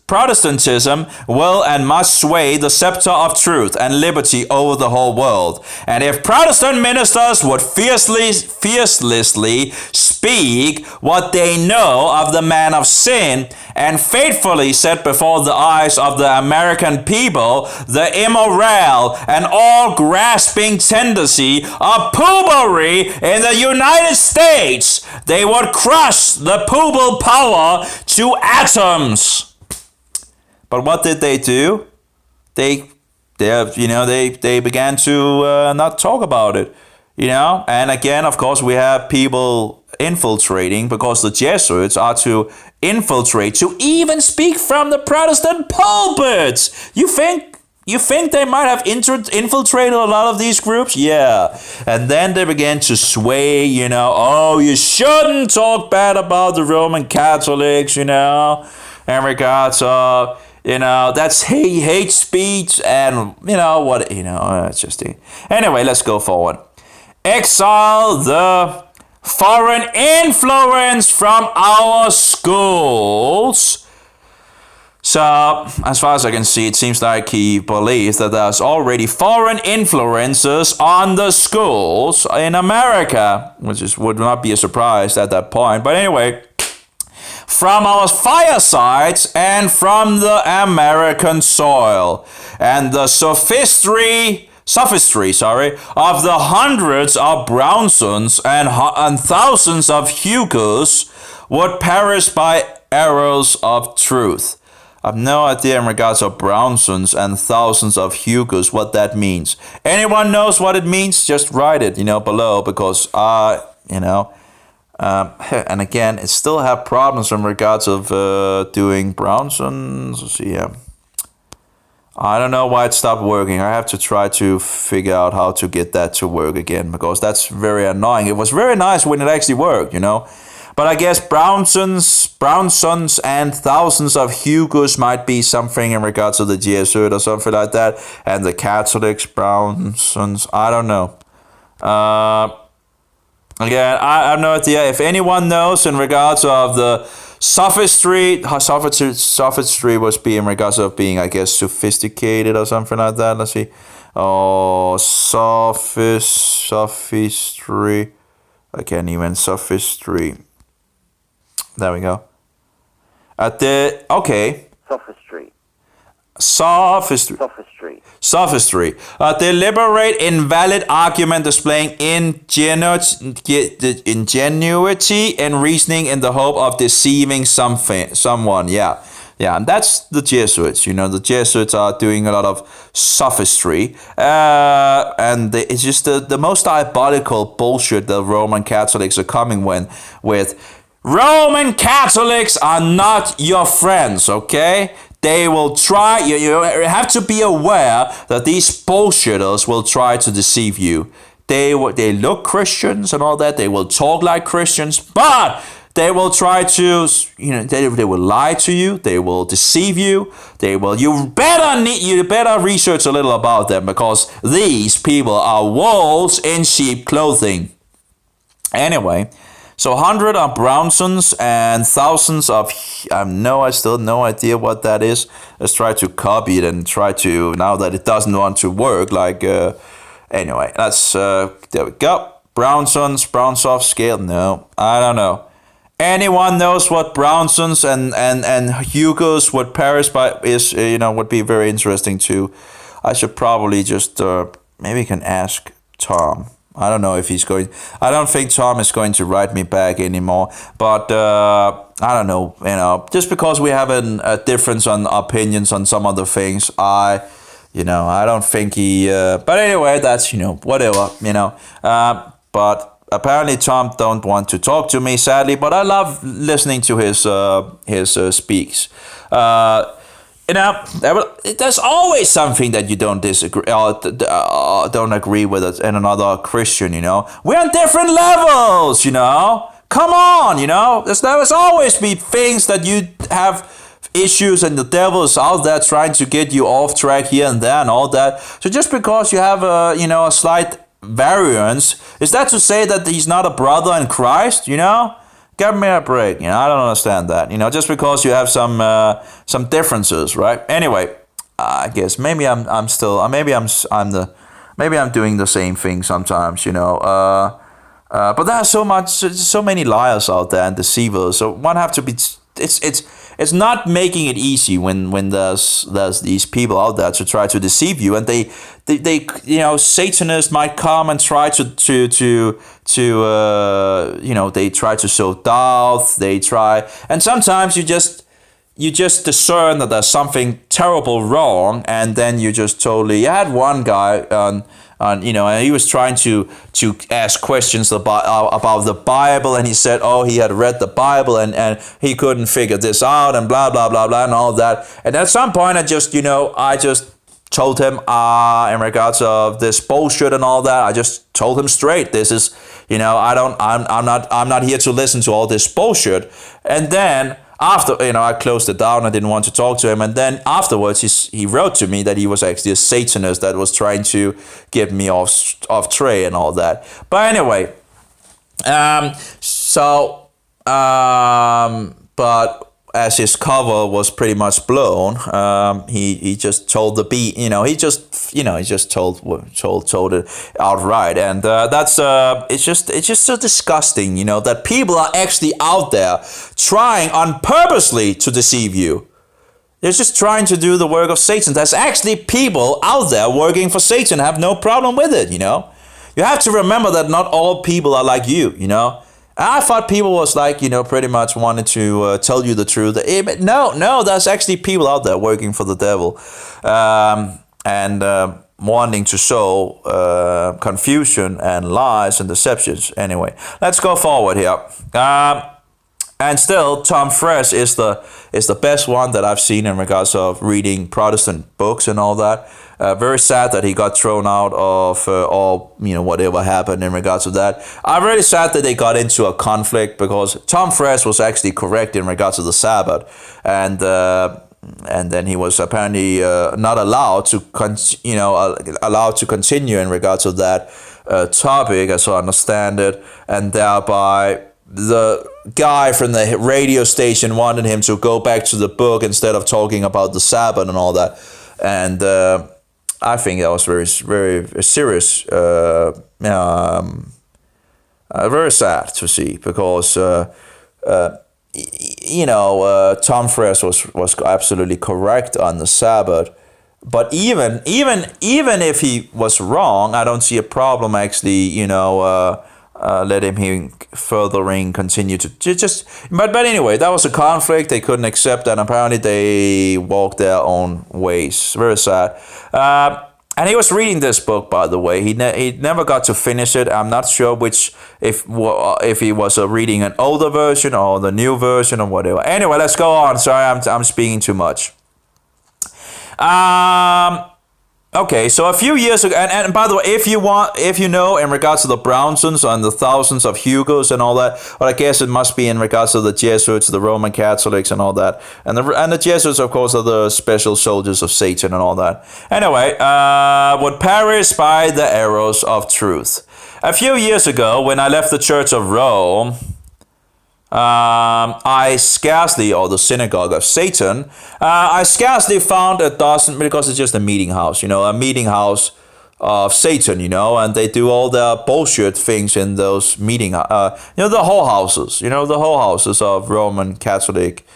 A: Protestantism will and must sway the scepter of truth and liberty over the whole world. And if Protestant ministers would fearlessly speak what they know of the man of sin and faithfully set before the eyes of the American people the immoral and all-grasping tendency of poobery in the United States, they would crush the poobal power to atoms. But what did they do? They began to not talk about it, And again, of course, we have people infiltrating because the Jesuits are to infiltrate, to even speak from the Protestant pulpits. You think they might have infiltrated a lot of these groups? Yeah. And then they began to sway, oh, you shouldn't talk bad about the Roman Catholics, in regards of, that's hate speech and, it's just... Anyway, let's go forward. Exile the foreign influence from our schools. So, as far as I can see, it seems like he believes that there's already foreign influences on the schools in America, which would not be a surprise at that point. But anyway, from our firesides and from the American soil. And the sophistry of the hundreds of Brownsons and thousands of Hugos would perish by arrows of truth. I have no idea in regards of Brownsons and thousands of Hugos what that means. Anyone knows what it means? Just write it, below, because and again, it still have problems in regards of doing Brownsons. Let's see here. I don't know why it stopped working. I have to try to figure out how to get that to work again, because that's very annoying. It was very nice when it actually worked, But I guess Brownsons and thousands of Hugos might be something in regards to the Jesuit or something like that. And the Catholics, Brownsons, I don't know. Again, I have no idea. If anyone knows in regards of the sophistry was being in regards of being, I guess, sophisticated or something like that. Let's see. Oh, sophistry. I can't even sophistry. There we go. Okay. Sophistry. A deliberate, invalid argument displaying ingenuity and reasoning in the hope of deceiving someone. Yeah, and that's the Jesuits. The Jesuits are doing a lot of sophistry. And it's just the most diabolical bullshit the Roman Catholics are coming with. Roman Catholics are not your friends, okay? They will try, you have to be aware that these bullshitters will try to deceive you. They look Christians and all that, they will talk like Christians, but they will try to, they will lie to you, they will deceive you, you better research a little about them, because these people are wolves in sheep clothing. Anyway, so 100 of Brownsons and thousands of, I still have no idea what that is. Let's try to copy it and try to, now that it doesn't want to work, anyway, let's, there we go. Brownsons, Brownsoff scale, no, I don't know. Anyone knows what Brownsons and Hugos would perish by is, would be very interesting too. I should probably just, maybe can ask Tom. I don't know if he's going. I don't think Tom is going to write me back anymore. But I don't know. Just because we have a difference on opinions on some other things, I don't think he. But anyway, that's whatever. But apparently Tom don't want to talk to me, sadly. But I love listening to his speaks. There's always something that you don't disagree or don't agree with in another Christian, We're on different levels, Come on, there's always be things that you have issues and the devil is out there trying to get you off track here and there and all that. So just because you have a slight variance, is that to say that he's not a brother in Christ, Give me a break, I don't understand that. Just because you have some differences, right? Anyway, I guess maybe I'm doing the same thing sometimes, But there are so many liars out there and deceivers. So one have to be. It's not making it easy when there's these people out there to try to deceive you, and they Satanists might come and try to they try to sow doubt. And sometimes you just discern that there's something terrible wrong, and then you just totally. I had one guy and he was trying to ask questions about the Bible, and he said, he had read the Bible and he couldn't figure this out and blah blah blah blah and all that. And at some point, I just told him in regards of this bullshit and all that. I just told him straight, this is I'm not here to listen to all this bullshit. And then after, I closed it down. I didn't want to talk to him. And then afterwards, he wrote to me that he was actually a Satanist that was trying to get me off track and all that. But anyway, but as his cover was pretty much blown, he just told the beat, he just told it outright, and that's it's just so disgusting, that people are actually out there trying on purposely to deceive you. They're just trying to do the work of Satan. There's actually people out there working for Satan, have no problem with it. You have to remember that not all people are like you. I thought people was like, pretty much wanted to tell you the truth. No, there's actually people out there working for the devil, and wanting to sow confusion and lies and deceptions. Anyway, let's go forward here. And still, Tom Fresh is the best one that I've seen in regards of reading Protestant books and all that. Very sad that he got thrown out of all, whatever happened in regards to that. I'm really sad that they got into a conflict, because Tom Fresh was actually correct in regards to the Sabbath, and then he was apparently not allowed to continue in regards to that topic, as I understand it, and thereby the guy from the radio station wanted him to go back to the book instead of talking about the Sabbath and all that. And I think that was very, very serious, very sad to see, because Tom Fresh was absolutely correct on the Sabbath. But even if he was wrong, I don't see a problem actually, let him furthering continue to just. But anyway, that was a conflict. They couldn't accept that. And apparently, they walked their own ways. Very sad. And he was reading this book, by the way. He never got to finish it. I'm not sure if he was reading an older version or the new version or whatever. Anyway, let's go on. Sorry, I'm speaking too much. Okay, so a few years ago, and by the way, if you know in regards to the Brownsons and the thousands of Hugos and all that, well, I guess it must be in regards to the Jesuits, the Roman Catholics and all that. And the Jesuits, of course, are the special soldiers of Satan and all that. Anyway, would perish by the arrows of truth. A few years ago, when I left the Church of Rome, or the synagogue of Satan, I scarcely found a dozen, because it's just a meeting house, a meeting house of Satan, and they do all their bullshit things in those meeting, the whole houses of Roman Catholic,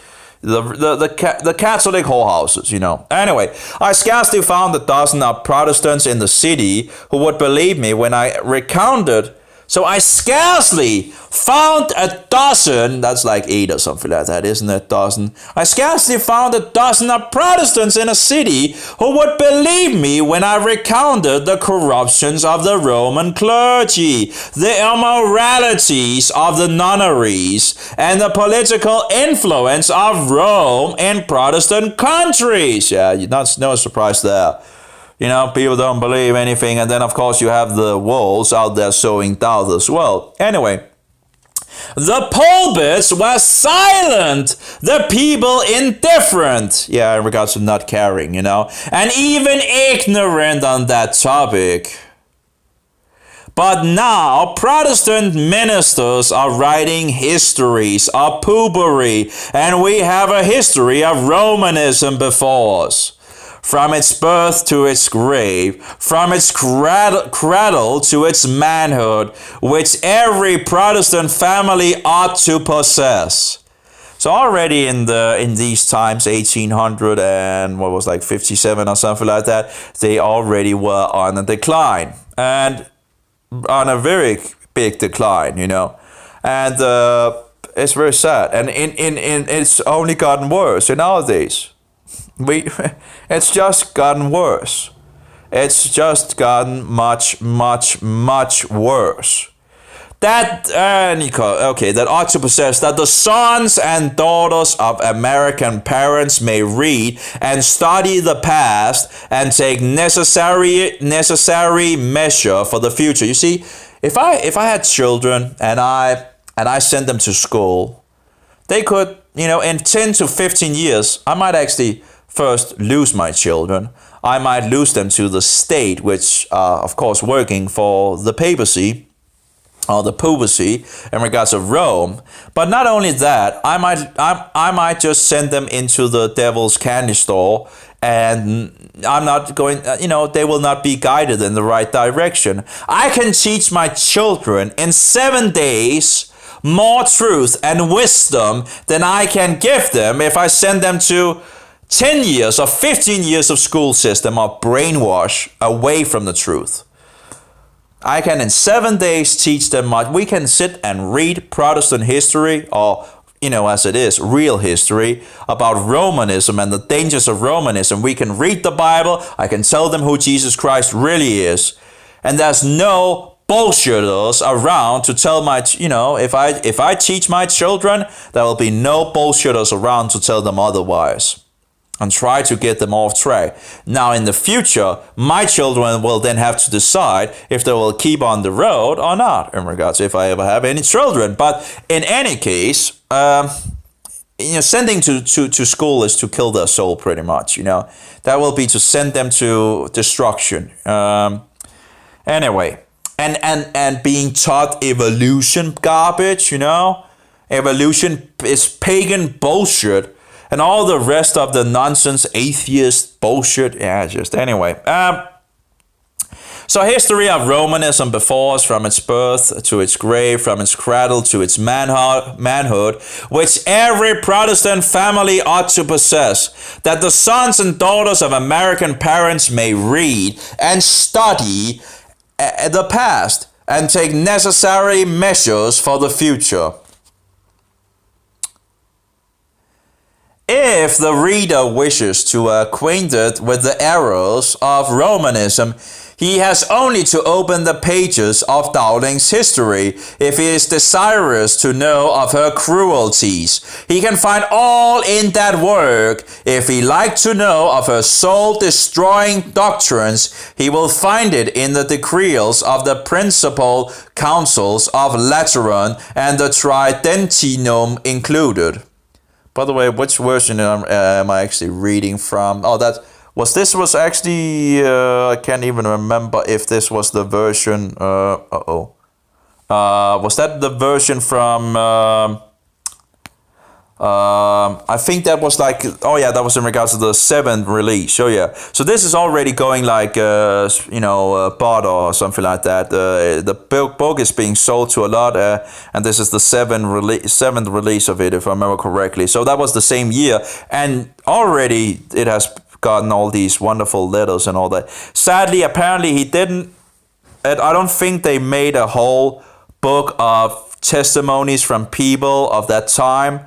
A: the Catholic whole houses, Anyway, I scarcely found a dozen of Protestants in the city who would believe me when I recounted. So I scarcely found a dozen, that's like 8 or something like that, isn't it, dozen? I scarcely found a dozen of Protestants in a city who would believe me when I recounted the corruptions of the Roman clergy, the immoralities of the nunneries, and the political influence of Rome in Protestant countries. Yeah, no surprise there. People don't believe anything. And then, of course, you have the walls out there sowing doubt as well. Anyway, the pulpits were silent. The people indifferent. Yeah, in regards to not caring, and even ignorant on that topic. But now, Protestant ministers are writing histories of popery, and we have a history of Romanism before us. From its birth to its grave, from its cradle to its manhood, which every Protestant family ought to possess. So already in these times, 1800 and 57 or something like that, they already were on a decline, and on a very big decline, and it's very sad, and it's only gotten worse nowadays. It's just gotten worse. It's just gotten much, much, much worse. That ought to possess, that the sons and daughters of American parents may read and study the past and take necessary measure for the future. You see, if I had children and I sent them to school, they could, in 10 to 15 years, I might actually first lose my children. I might lose them to the state, which are, of course, working for the papacy. or the papacy in regards of Rome. But not only that, I might just send them into the devil's candy store, and I'm not going, they will not be guided in the right direction. I can teach my children in 7 days more truth and wisdom than I can give them if I send them to 10 years or 15 years of school system of brainwash away from the truth. I can in 7 days teach them much. We can sit and read Protestant history, or as it is, real history about Romanism and the dangers of Romanism. We can read the Bible. I can tell them who Jesus Christ really is. And there's no bullshitters around to tell my, if I teach my children, there will be no bullshitters around to tell them otherwise and try to get them off track. Now in the future, my children will then have to decide if they will keep on the road or not, in regards if I ever have any children. But in any case, sending to school is to kill their soul, pretty much. That will be to send them to destruction. Anyway, and being taught evolution garbage, evolution is pagan bullshit. And all the rest of the nonsense, atheist bullshit. Anyway. So history of Romanism before us, from its birth to its grave, from its cradle to its manhood, which every Protestant family ought to possess, that the sons and daughters of American parents may read and study the past and take necessary measures for the future. If the reader wishes to acquainted with the errors of Romanism, he has only to open the pages of Dowling's history. If he is desirous to know of her cruelties, he can find all in that work. If he like to know of her soul-destroying doctrines, he will find it in the decreals of the principal councils of Lateran and the Tridentinum included. By the way, which version am I actually reading from? Oh, this was actually, I can't even remember if this was the version, was that the version from, I think that was that was in regards to the 7th release. So this is already going like, barter or something like that. The book is being sold to a lot, and this is the 7th release of it, if I remember correctly. So that was the same year, and already it has gotten all these wonderful letters and all that. Sadly, apparently he didn't. I don't think they made a whole book of testimonies from people of that time.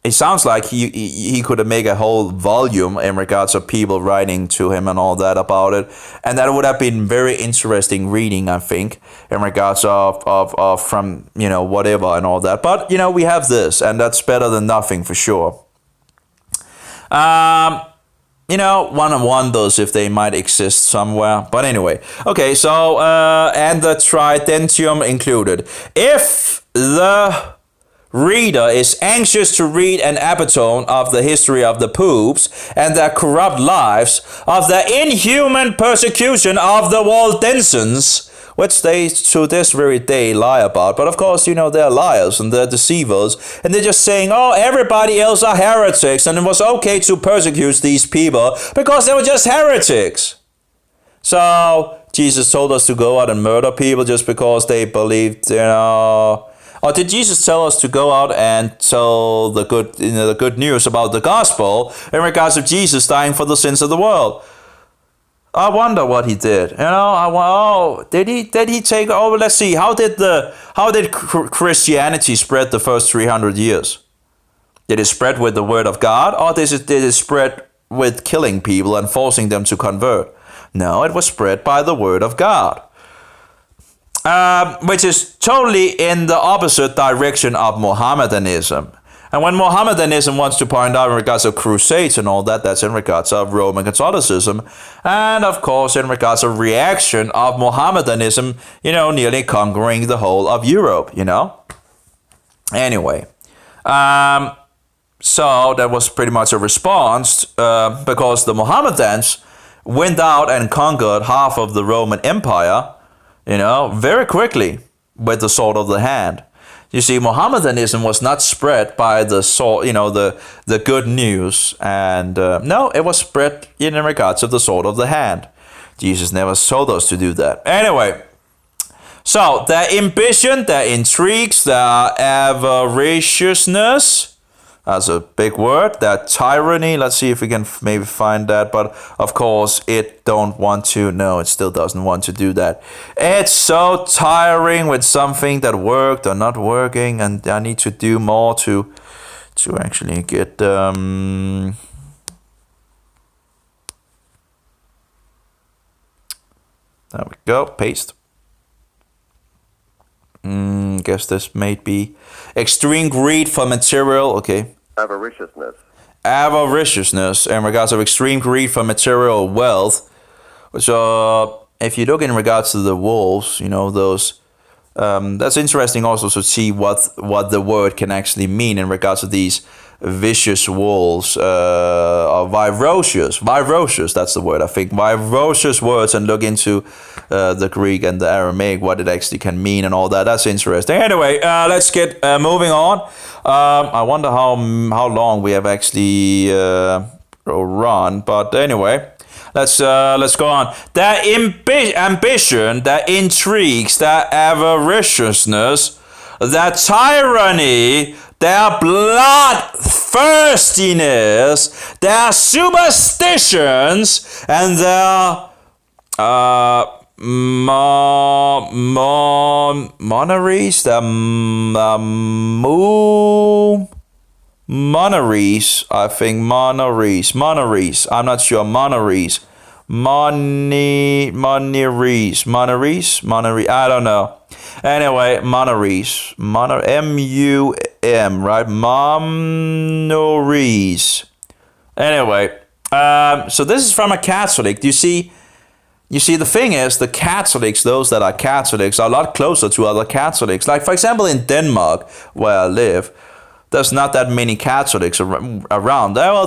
A: It sounds like he could have made a whole volume in regards of people writing to him and all that about it, and that would have been very interesting reading, I think, in regards of from whatever and all that. But we have this, and that's better than nothing for sure. One wonders if they might exist somewhere. But anyway, okay, so, and the Tridentium included. If the reader is anxious to read an epitome of the history of the popes and their corrupt lives, of the inhuman persecution of the Waldensians, which they to this very day lie about. But of course, they're liars and they're deceivers, and they're just saying, oh, everybody else are heretics, and it was okay to persecute these people because they were just heretics. So Jesus told us to go out and murder people just because they believed, Or did Jesus tell us to go out and tell the good news about the gospel in regards of Jesus dying for the sins of the world? I wonder what he did. Did he take over? Let's see. How did Christianity spread the first 300 years? Did it spread with the word of God, or did it spread with killing people and forcing them to convert? No, it was spread by the word of God. Which is totally in the opposite direction of Mohammedanism. And when Mohammedanism wants to point out in regards of crusades and all that, that's in regards of Roman Catholicism. And of course, in regards of reaction of Mohammedanism, nearly conquering the whole of Europe, Anyway, so that was pretty much a response because the Mohammedans went out and conquered half of the Roman Empire. very quickly with the sword of the hand. You see, Mohammedanism was not spread by the sword, the good news, and no, it was spread in regards of the sword of the hand. Jesus never told us to do that. Anyway, so their ambition, their intrigues, their avariciousness. That's a big word. That tyranny. Let's see if we can maybe find that. But of course, it don't want to. No, it still doesn't want to do that. It's so tiring with something that worked or not working, and I need to do more to actually get. There we go. Paste. Guess this may be extreme greed for material. Okay. Avariciousness in regards of extreme greed for material wealth. So if you look in regards to the wolves, those that's interesting also to see what the word can actually mean in regards to these vicious wolves, or ferocious, that's the word, I think, ferocious words, and look into the Greek and the Aramaic, what it actually can mean and all that. That's interesting. Anyway, let's get moving on. I wonder how long we have actually run, but anyway, let's go on. Their ambition, their intrigues, their avariciousness, their tyranny, their bloodthirstiness, their superstitions, and their monaries, monaries, I think monaries, I'm not sure, monaries, I don't know. Anyway, monaries, M-U-M, right? Monaries. Anyway, so this is from a Catholic. You see, the thing is, the Catholics, those that are Catholics, are a lot closer to other Catholics. Like, for example, in Denmark, where I live, there's not that many Catholics around. Well,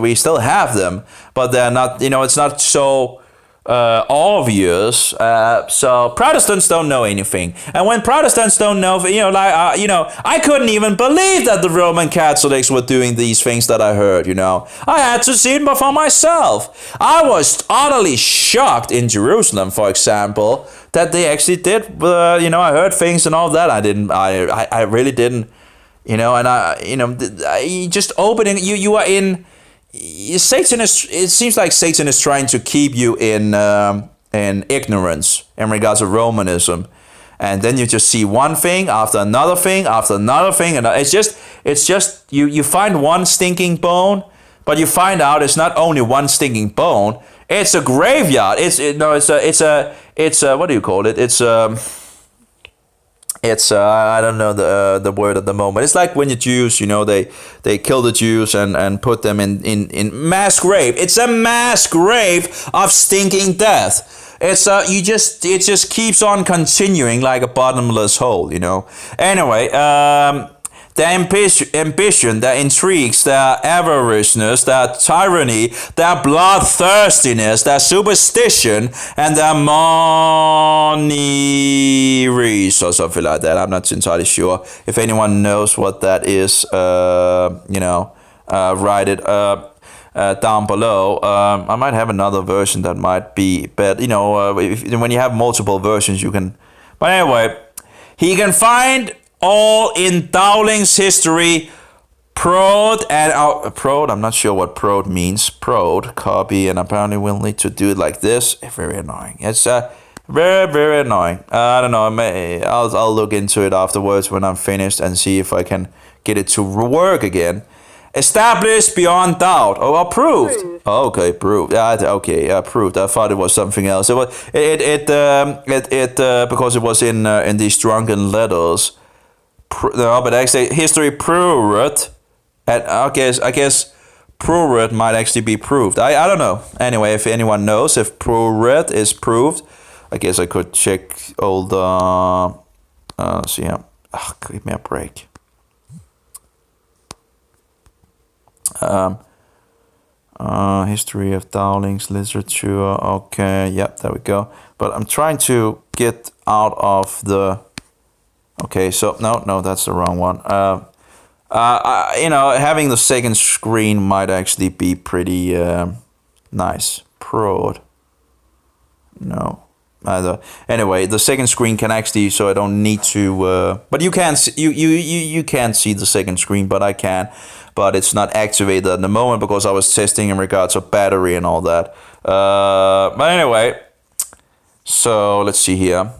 A: we still have them, but they're not, it's not so obvious. So Protestants don't know anything. And when Protestants don't know, I couldn't even believe that the Roman Catholics were doing these things that I heard, I had to see it for myself. I was utterly shocked in Jerusalem, for example, that they actually did, I heard things and all that. I really didn't. Just opening, you are in, Satan is, it seems like Satan is trying to keep you in ignorance in regards to Romanism. And then you just see one thing after another thing after another thing. And it's just, you find one stinking bone, but you find out it's not only one stinking bone, it's a graveyard. It's a what do you call it? It's I don't know the word at the moment. It's like when the Jews, they kill the Jews and put them in mass grave. It's a mass grave of stinking death. It's it just keeps on continuing like a bottomless hole. Anyway, their ambition, their intrigues, their avariceness, their tyranny, their bloodthirstiness, their superstition, and their monaries or something like that. I'm not entirely sure. If anyone knows what that is, write it down below. I might have another version that might be better. When you have multiple versions, you can. But anyway, he can find all in Dowling's history, prod and prod. I'm not sure what prod means. Prod, copy, and apparently we'll need to do it like this. Very annoying. It's very, very annoying. I don't know. I'll look into it afterwards when I'm finished and see if I can get it to work again. Established beyond doubt. Oh, approved. Oh, okay, proved. Okay, approved. I thought it was something else. It was because it was in these drunken letters. No, but actually, history proved, and I guess proved might actually be proved. I don't know. Anyway, if anyone knows if proved is proved, I guess I could check all the. So yeah, give me a break. History of Dowling's literature. Okay, yep, there we go. But I'm trying to get out of the... Okay, so no, that's the wrong one. Having the second screen might actually be pretty nice. Prod. No. Anyway, the second screen can actually, so I don't need to. But you can see, you can't see the second screen, but I can. But it's not activated at the moment because I was testing in regards to battery and all that. But anyway, so let's see here.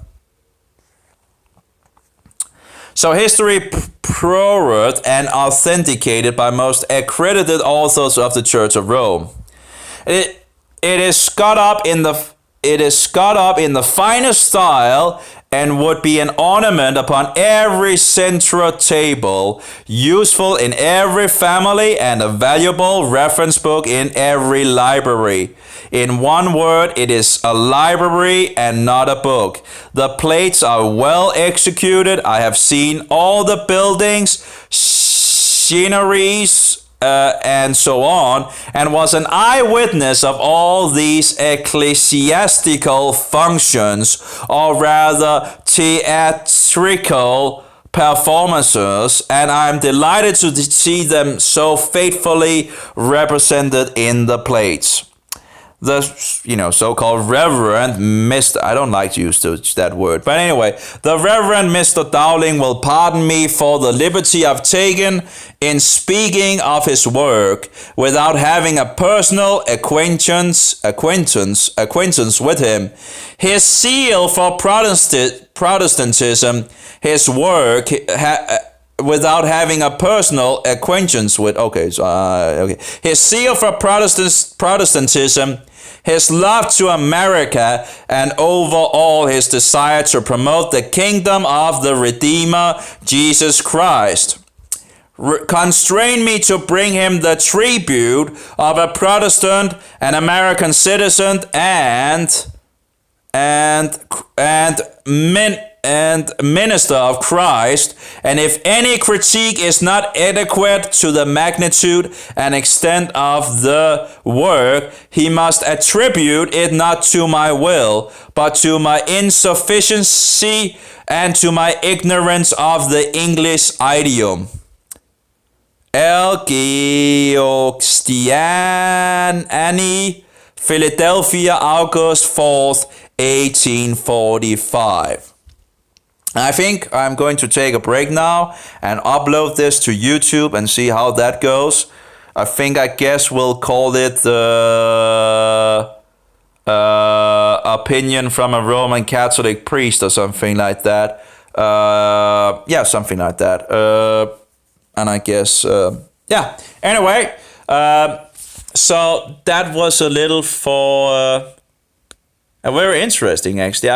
A: So history proved and authenticated by most accredited authors of the Church of Rome. It is cut up in the finest style and would be an ornament upon every central table, useful in every family, and a valuable reference book in every library. In one word, it is a library and not a book. The plates are well executed. I have seen all the buildings, sceneries, and so on, and was an eyewitness of all these ecclesiastical functions, or rather theatrical performances, and I'm delighted to see them so faithfully represented in the plates. The so-called Reverend Mr. I don't like to use that word, but anyway, the Reverend Mr. Dowling will pardon me for the liberty I've taken in speaking of his work without having a personal acquaintance with him. His zeal for Protestantism, his work. Without having a personal acquaintance with, his zeal for Protestantism, his love to America, and overall his desire to promote the kingdom of the Redeemer, Jesus Christ, constrain me to bring him the tribute of a Protestant, an American citizen, and minister of Christ, and if any critique is not adequate to the magnitude and extent of the work, he must attribute it not to my will, but to my insufficiency and to my ignorance of the English idiom. Geoxtiani, Philadelphia, August 4th, 1845. I think I'm going to take a break now and upload this to YouTube and see how that goes. I guess we'll call it opinion from a Roman Catholic priest or something like that. Something like that. And I guess, Anyway, so that was a little for... very interesting, actually.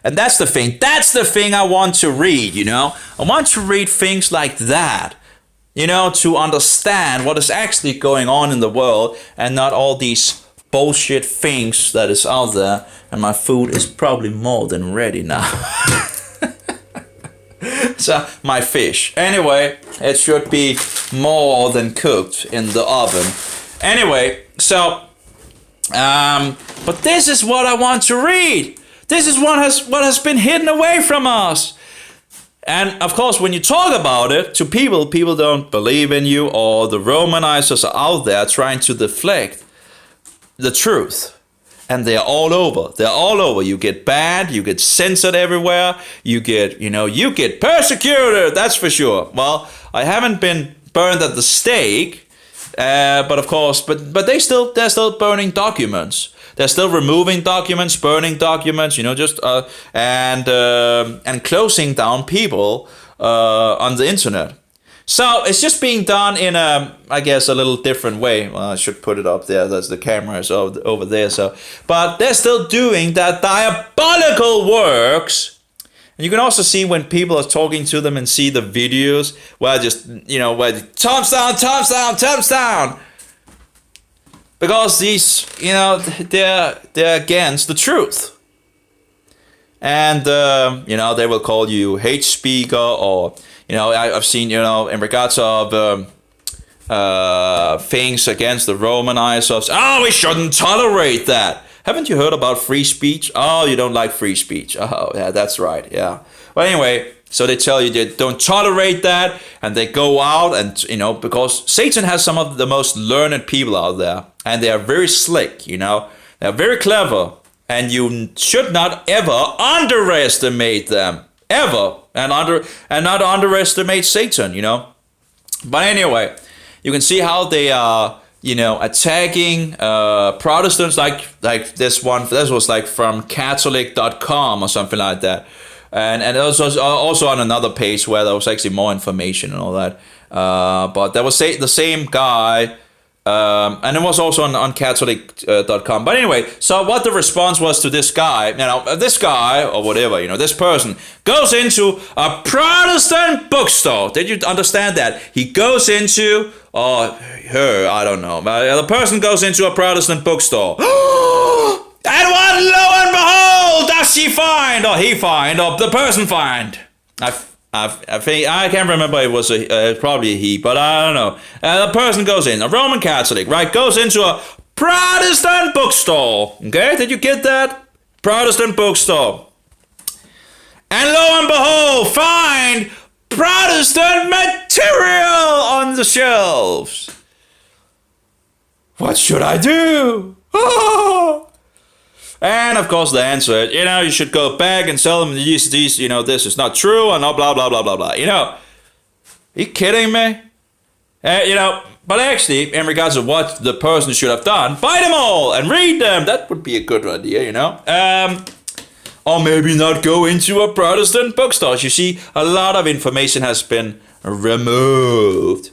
A: And that's the thing. That's the thing I want to read, I want to read things like that, to understand what is actually going on in the world and not all these bullshit things that is out there. And my food is probably more than ready now. So, my fish. Anyway, it should be more than cooked in the oven. Anyway, so... but this is what I want to read. This is what has been hidden away from us. And of course, when you talk about it to people don't believe in you, or the Romanizers are out there trying to deflect the truth. And they're all over. They're all over. You get banned, you get censored everywhere, you get persecuted, that's for sure. Well, I haven't been burned at the stake. But of course, but they're still burning documents. They're still removing documents, burning documents, and closing down people on the internet. So it's just being done in a little different way. Well, I should put it up there. That's the cameras over there. So, but they're still doing that diabolical works. And you can also see when people are talking to them and see the videos where where thumbs down. Because these, they're against the truth. And, they will call you hate speaker, or, I've seen, in regards of things against the Romanizers. Oh, we shouldn't tolerate that. Haven't you heard about free speech? Oh, you don't like free speech. Oh, yeah, that's right. Yeah. Well, anyway, so they tell you they don't tolerate that, and they go out and, because Satan has some of the most learned people out there, and they are very slick, They're very clever, and you should not ever underestimate them. Ever. And not underestimate Satan, But anyway, you can see how they are, attacking Protestants like this one. This was like from Catholic.com or something like that. And it was also on another page where there was actually more information and all that. But there was the same guy. And it was also on Catholic.com. But anyway, so what the response was to this guy, this guy or whatever, this person goes into a Protestant bookstore. Did you understand that? He goes into, or her, I don't know. But the person goes into a Protestant bookstore. And what, lo and behold, does she find, or he find, or the person find? I think I can't remember. It was probably a he, but I don't know. The person goes in, a Roman Catholic, right? Goes into a Protestant bookstore. Okay, did you get that? Protestant bookstore, and lo and behold, find Protestant material on the shelves. What should I do? Oh! And of course the answer is, you should go back and tell them these, this is not true, and blah, blah, blah, blah, blah. Are you kidding me? But actually, in regards to what the person should have done, buy them all and read them. That would be a good idea, Or maybe not go into a Protestant bookstore. You see, a lot of information has been removed.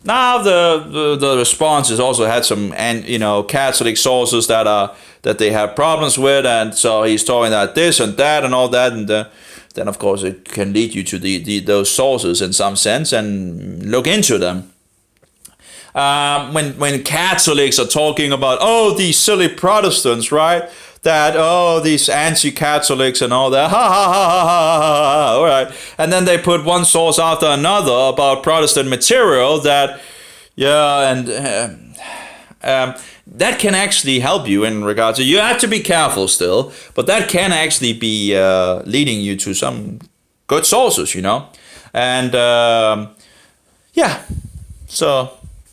A: Now the responses also had some, Catholic sources that they have problems with, and so he's talking about this and that and all that, and then of course it can lead you to those sources in some sense and look into them. When Catholics are talking about these silly Protestants, right? That these anti-Catholics and all that, ha ha ha ha ha ha, all right, and then they put one source after another about Protestant material that, that can actually help you in regards to, you have to be careful still, but that can actually be leading you to some good sources, and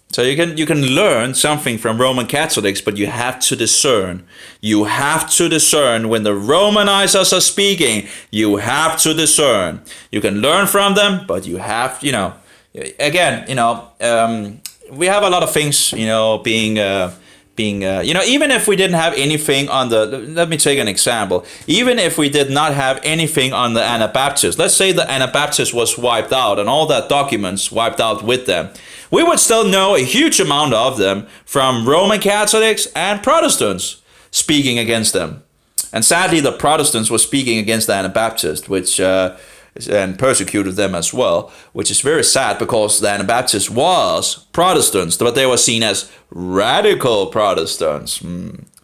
A: so you can learn something from Roman Catholics, but you have to discern. You have to discern when the Romanizers are speaking. You have to discern. You can learn from them, but you have, again, we have a lot of things, being even if we didn't have anything on let me take an example. Even if we did not have anything on the Anabaptists, let's say the Anabaptists was wiped out and all that documents wiped out with them, we would still know a huge amount of them from Roman Catholics and Protestants speaking against them. And sadly, the Protestants were speaking against the Anabaptists, which and persecuted them as well, which is very sad because the Anabaptists was Protestants, but they were seen as radical Protestants.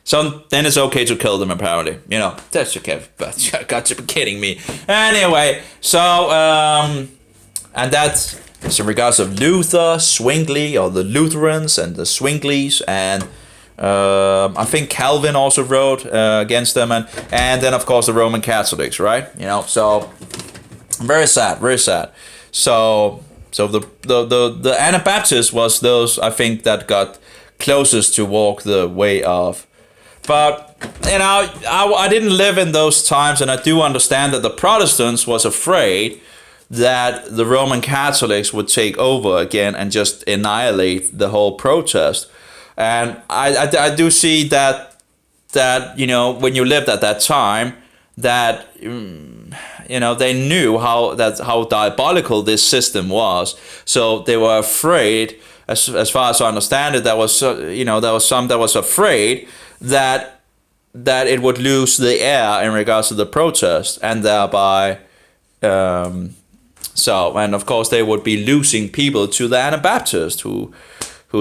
A: So then it's okay to kill them, apparently. That's okay, but you got to be kidding me. Anyway, so, and that's in regards of Luther, Zwingli, or the Lutherans and the Zwinglis, and I think Calvin also wrote against them, and then of course the Roman Catholics, right? So very sad, very sad. So the Anabaptists was those, I think, that got closest to walk the way of. But I didn't live in those times, and I do understand that the Protestants was afraid that the Roman Catholics would take over again and just annihilate the whole protest. And I do see that when you lived at that time, that they knew how diabolical this system was. So they were afraid, as far as I understand it, there was some that was afraid that it would lose the air in regards to the protest, and thereby and of course they would be losing people to the Anabaptists who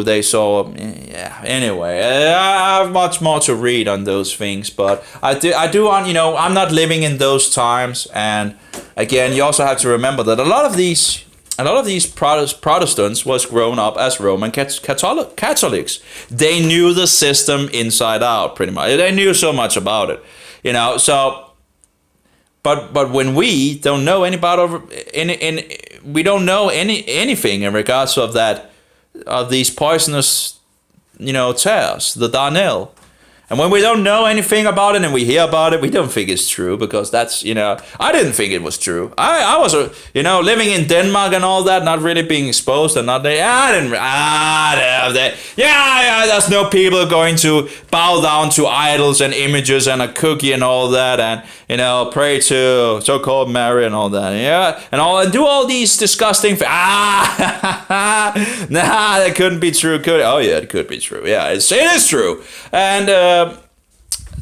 A: they saw. Anyway, I have much more to read on those things, but I do want, I'm not living in those times, and again, you also have to remember that a lot of these a lot of these Protestants was grown up as Roman Catholics. They knew the system inside out, pretty much. They knew so much about it, So, but when we don't know we don't know anything in regards of that, of these poisonous, tares, the darnel. And when we don't know anything about it and we hear about it, we don't think it's true, because that's, I didn't think it was true. I was, living in Denmark and all that, not really being exposed and not, there's no people going to bow down to idols and images and a cookie and all that, and, pray to so-called Mary and all that, and do all these disgusting things. That couldn't be true, could it? Oh yeah, it could be true. Yeah, it is true. And,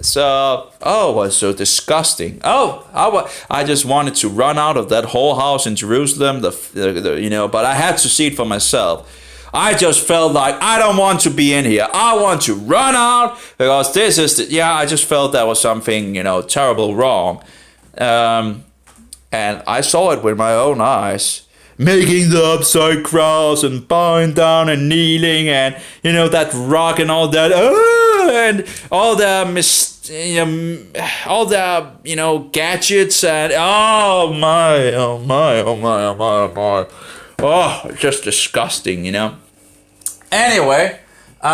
A: it was so disgusting. I just wanted to run out of that whole house in Jerusalem, but I had to see it for myself. I just felt like I don't want to be in here. I want to run out, because this is, I just felt there was something, terrible wrong. And I saw it with my own eyes. Making the upside cross and bowing down and kneeling and, that rock and all that. And all the gadgets and oh my. Oh, just disgusting, Anyway, so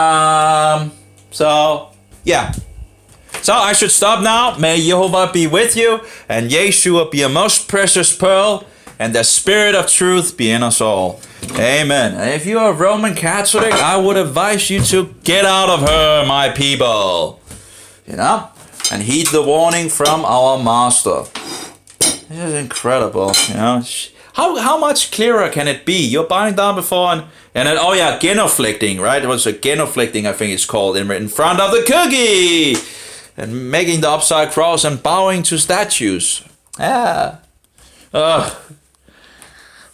A: I should stop now. May Jehovah be with you, and Yeshua be a most precious pearl, and the Spirit of truth be in us all. Amen. And if you are a Roman Catholic, I would advise you to get out of her, my people. And heed the warning from our Master. This is incredible, How much clearer can it be? You're bowing down before and then, genuflecting, right? It was a genuflecting, I think it's called, in front of the cookie. And making the upside cross and bowing to statues. Yeah.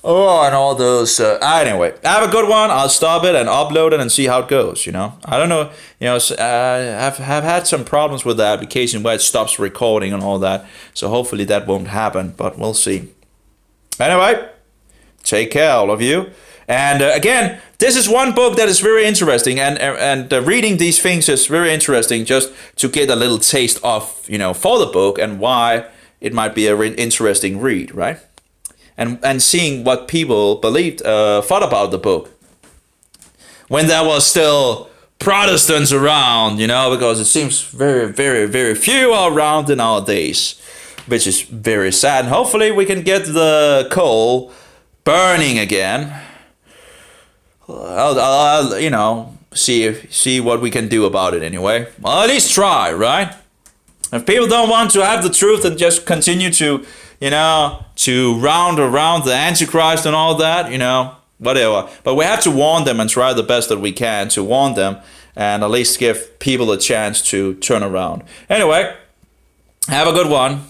A: And all those. Anyway, have a good one. I'll stop it and upload it and see how it goes. I don't know. I've had some problems with the application where it stops recording and all that. So hopefully that won't happen. But we'll see. Anyway, take care, all of you. And again, this is one book that is very interesting, and reading these things is very interesting, just to get a little taste of for the book and why it might be an interesting read, right? And seeing what people thought about the book when there was still Protestants around, because it seems very, very, very few are around in our days, which is very sad. Hopefully we can get the coal burning again. I'll see what we can do about it anyway. Well, at least try, right? If people don't want to have the truth and just continue to round around the Antichrist and all that, whatever. But we have to warn them and try the best that we can to warn them and at least give people a chance to turn around. Anyway, have a good one.